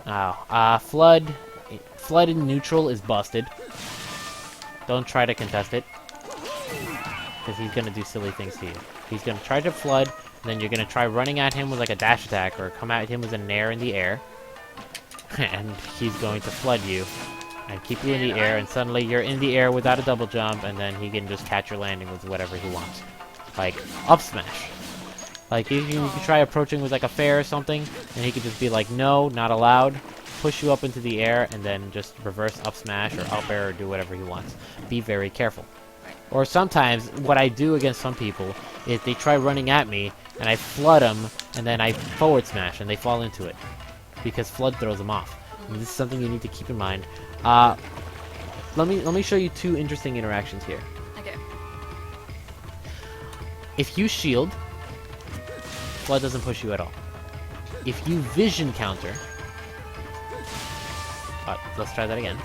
Oh, Flood. Flood in neutral is busted. Don't try to contest it. Because he's gonna do silly things to you. He's gonna try to flood, and then you're gonna try running at him with like a dash attack, or come at him with a nair in the air. And he's going to flood you, and keep you in the air, and suddenly you're in the air without a double jump, and then he can just catch your landing with whatever he wants. Like, up smash. Like, you can try approaching with like a fair or something, and he could just be like, no, not allowed. Push you up into the air, and then just reverse up smash, or up air, or do whatever he wants. Be very careful. Or sometimes, what I do against some people is they try running at me, and I flood them, and then I forward smash, and they fall into it. Because flood throws them off. And this is something you need to keep in mind. Let me show you two interesting interactions here. Okay. If you shield, flood doesn't push you at all. If you vision counter, let's try that again.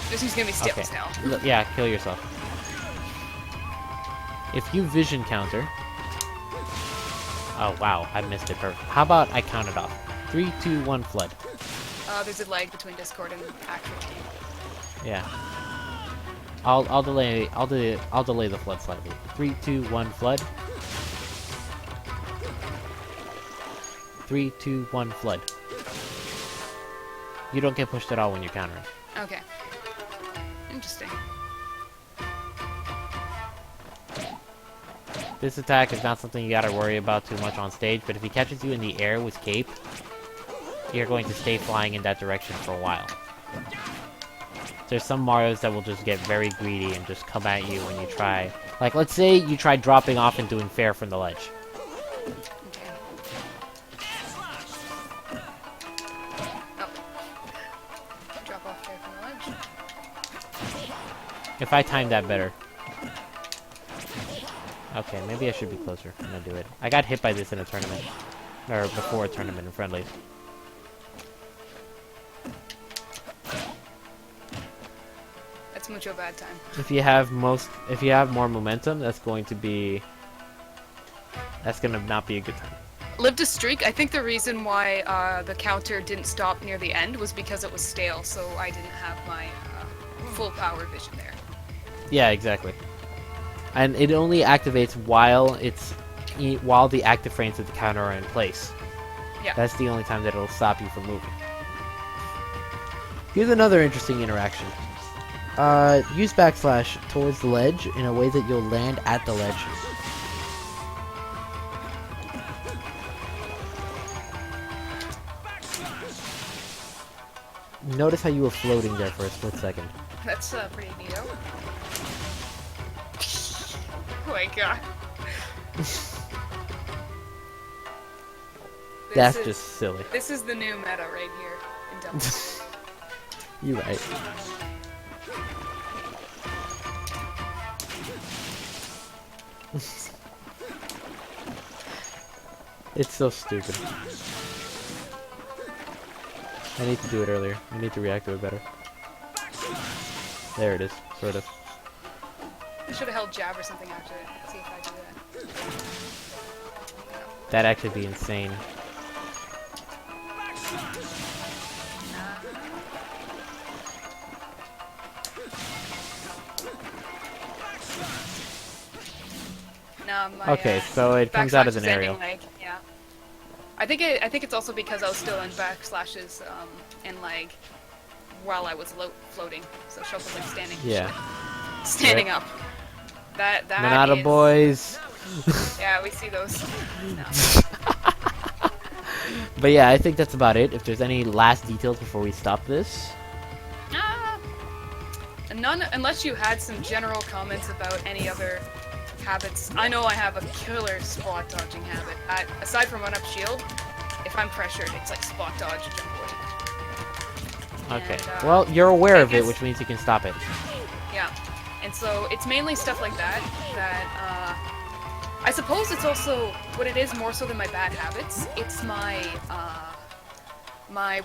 This is gonna be Okay. stills now. Yeah, kill yourself. If you vision counter... Oh, wow, I missed it. Perfect. How about I count it off? 3, 2, 1, flood. There's a lag between Discord and actual game. Yeah. I'll delay the flood slightly. 3, 2, 1, flood. 3, 2, 1, flood. You don't get pushed at all when you're countering. Okay. Interesting. This attack is not something you gotta worry about too much on stage, but if he catches you in the air with cape, you're going to stay flying in that direction for a while. There's some Marios that will just get very greedy and just come at you when you try... Like, let's say you try dropping off and doing fair from the ledge. Okay. Oh. Drop off there from the ledge. If I timed that better. Okay, maybe I should be closer when I do it. I got hit by this in a tournament. Or before a tournament in friendlies. That's mucho bad time. If you have more momentum, that's going to not be a good time. Live to streak. I think the reason why the counter didn't stop near the end was because it was stale, so I didn't have my full power vision there. Yeah, exactly. And it only activates while the active frames of the counter are in place. Yeah. That's the only time that it'll stop you from moving. Here's another interesting interaction. Use backslash towards the ledge in a way that you'll land at the ledge. Notice how you were floating there for a split second. That's pretty neato. Oh my god. That's just silly. This is the new meta right here in Double. You're right. It's so stupid. I need to do it earlier. I need to react to it better. There it is, sort of. I should have held jab or something after it. See if I do that. That'd actually be insane. No, my, Okay, so it comes out as an backslash is aerial. ending, like, yeah. I think it's also because I was still in backslashes and like while I was floating. So shuffle like standing. Yeah. Standing up. That Monada is. boys. Yeah, we see those. No. But yeah, I think that's about it. If there's any last details before we stop this. None, unless you had some general comments about any other habits. I know I have a killer spot dodging habit. Aside from run up shield, if I'm pressured, it's like spot dodge, jump away. Okay. And, Well, you're aware I of it, guess- which means you can stop it. Yeah, and so it's mainly stuff like that. I suppose it's also what it is more so than my bad habits. It's my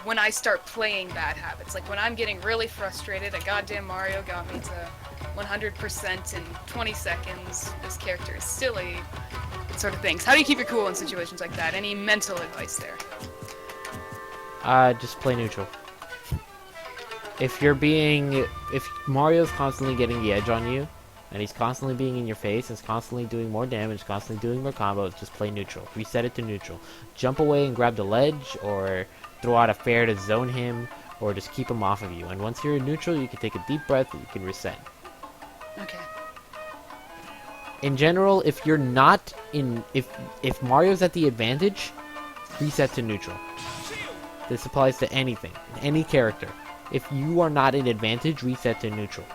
when I start playing bad habits. Like when I'm getting really frustrated, a goddamn Mario got me to 100% in 20 seconds. This character is silly. Sort of things. How do you keep your cool in situations like that? Any mental advice there? Just play neutral. If Mario's constantly getting the edge on you, and he's constantly being in your face, he's constantly doing more damage, constantly doing more combos, just play neutral. Reset it to neutral. Jump away and grab the ledge, or throw out a fair to zone him, or just keep him off of you. And once you're in neutral, you can take a deep breath, you can reset. Okay. In general, if you're not in... If Mario's at the advantage, reset to neutral. This applies to anything, any character. If you are not in advantage, reset to neutral.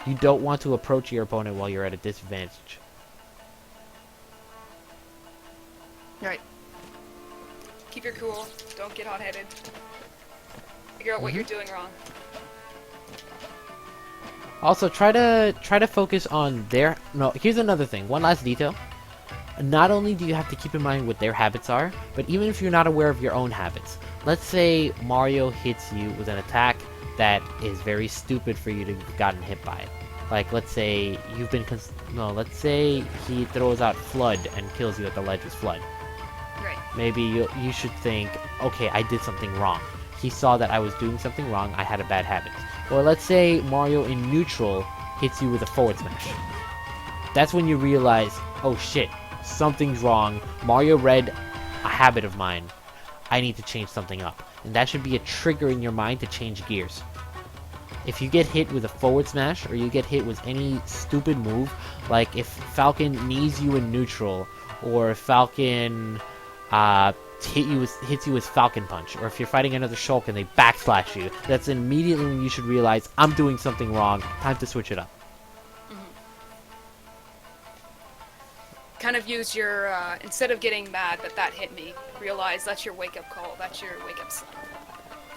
You don't want to approach your opponent while you're at a disadvantage. Right. Keep your cool. Don't get hot-headed. Figure out what you're doing wrong. Also, try to focus on their... No, here's another thing. One last detail. Not only do you have to keep in mind what their habits are, but even if you're not aware of your own habits. Let's say Mario hits you with an attack that is very stupid for you to have gotten hit by. Like, let's say you've been... let's say he throws out Flood and kills you at the ledge with Flood. Right. Maybe you should think, okay, I did something wrong. He saw that I was doing something wrong, I had a bad habit. Or let's say Mario in neutral hits you with a forward smash. That's when you realize, oh shit, something's wrong. Mario read a habit of mine. I need to change something up. And that should be a trigger in your mind to change gears. If you get hit with a forward smash, or you get hit with any stupid move, like if Falcon knees you in neutral, or if Falcon hits you with Falcon Punch, or if you're fighting another Shulk and they backslash you, that's immediately when you should realize, I'm doing something wrong, time to switch it up. Kind of use your, instead of getting mad that hit me, realize that's your wake-up call, that's your wake-up sign.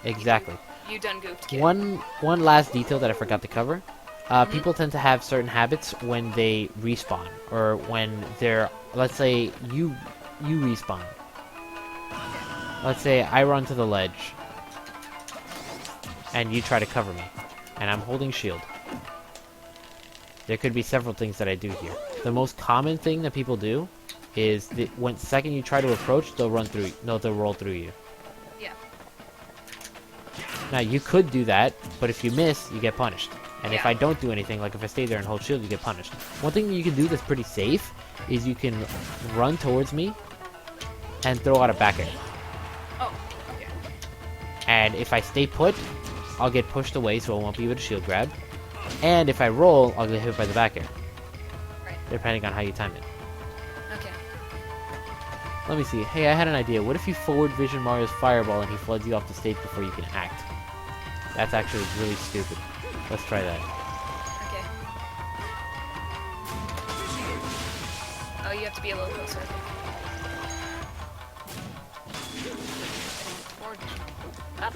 Exactly. You done goofed, kid. One last detail that I forgot to cover. People tend to have certain habits when they respawn, or when they're, let's say, you respawn. Let's say I run to the ledge, and you try to cover me, and I'm holding shield. There could be several things that I do here. The most common thing that people do is when second you try to approach, they'll run through. No, they'll roll through you. Yeah. Now you could do that, but if you miss, you get punished. And if Yeah. I don't do anything, like if I stay there and hold shield, you get punished. One thing that you can do that's pretty safe is you can run towards me and throw out a back air. Oh, okay. And if I stay put, I'll get pushed away, so I won't be able to shield grab. And if I roll, I'll get hit by the back air. Right. Depending on how you time it. Okay. Let me see. Hey, I had an idea. What if you forward vision Mario's fireball and he floods you off the stage before you can act? That's actually really stupid. Let's try that. Okay. Oh, you have to be a little closer. Forward vision. Up.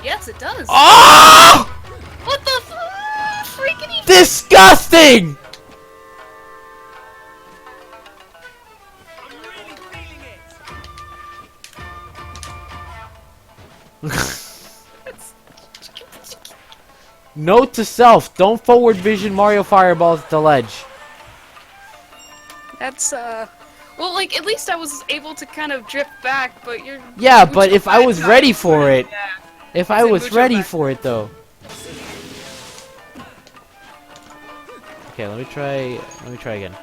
Yes, it does. Oh! What the freaking? Disgusting! Note to self, don't forward vision Mario fireballs at the ledge. That's well, like at least I was able to kind of drift back, but you're. Yeah, but if I back was time. ready for it, Yeah. if I It's a was mucho ready back. for it though. Okay, let me try again.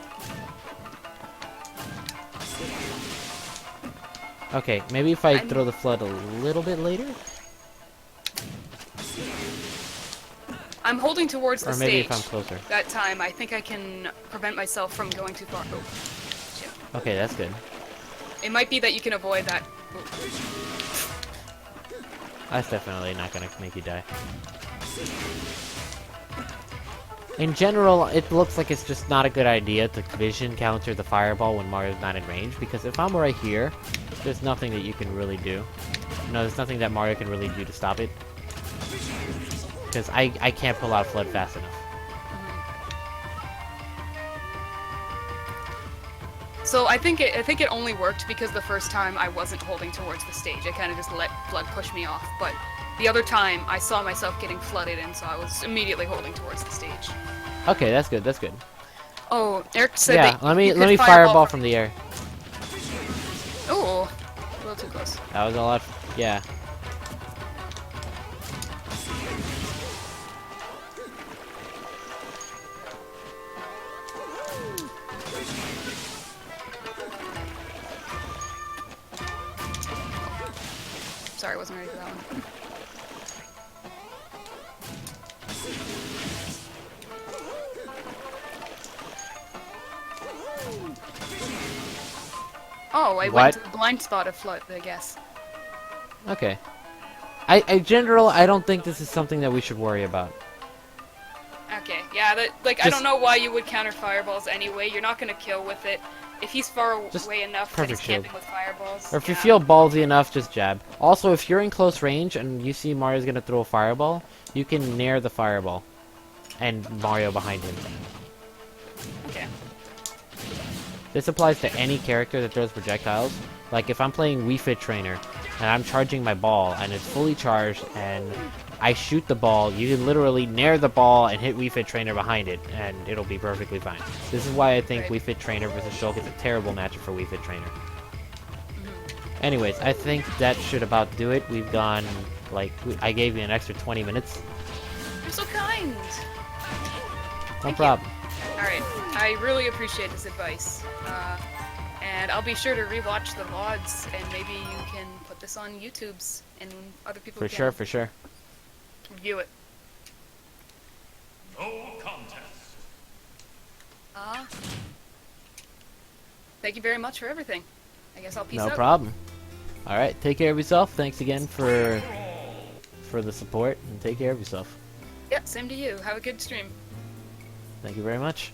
Okay, maybe if I throw the flood a little bit later? I'm holding towards the Or maybe stage. if I'm closer. That time, I think I can prevent myself from going too far. Oh, shit. Okay, that's good. It might be that you can avoid that. Oh. That's definitely not gonna make you die. In general, it looks like it's just not a good idea to vision counter the fireball when Mario's not in range, because if I'm right here, there's nothing that you can really do. No, there's nothing that Mario can really do to stop it. Because I can't pull out Flood fast enough. So I think it only worked because the first time I wasn't holding towards the stage. I kind of just let Flood push me off. But the other time, I saw myself getting flooded, and so I was immediately holding towards the stage. Okay, that's good, that's good. Oh, Eric said Yeah, that let you me could fireball from the air. Oh, a little too close. That was a lot, yeah. Sorry, I wasn't ready for that one. Oh, I went to the blind spot of Flood, I guess. Okay. In general, I don't think this is something that we should worry about. Okay, yeah, I Just- don't know why you would counter fireballs anyway. You're not gonna kill with it. If he's far Just away enough that he's perfect shield. camping with fireballs. Or if you yeah. feel ballsy enough, just jab. Also, if you're in close range and you see Mario's gonna throw a fireball, you can nair the fireball. And Mario behind him. Okay. This applies to any character that throws projectiles. Like if I'm playing Wii Fit Trainer and I'm charging my ball and it's fully charged and I shoot the ball, you can literally nair the ball and hit Wii Fit Trainer behind it and it'll be perfectly fine. This is why I think Right. Wii Fit Trainer versus Shulk is a terrible matchup for Wii Fit Trainer. Anyways, I think that should about do it. We've gone, like, I gave you an extra 20 minutes. You're so kind! No Thank problem. Alright, I really appreciate this advice. And I'll be sure to rewatch the VODs, and maybe you can put this on YouTube's, and other people For can sure, for sure. review it. No contest. Thank you very much for everything. I guess I'll peace No out. problem. Alright, take care of yourself. Thanks again for the support, and take care of yourself. Yeah, same to you. Have a good stream. Thank you very much.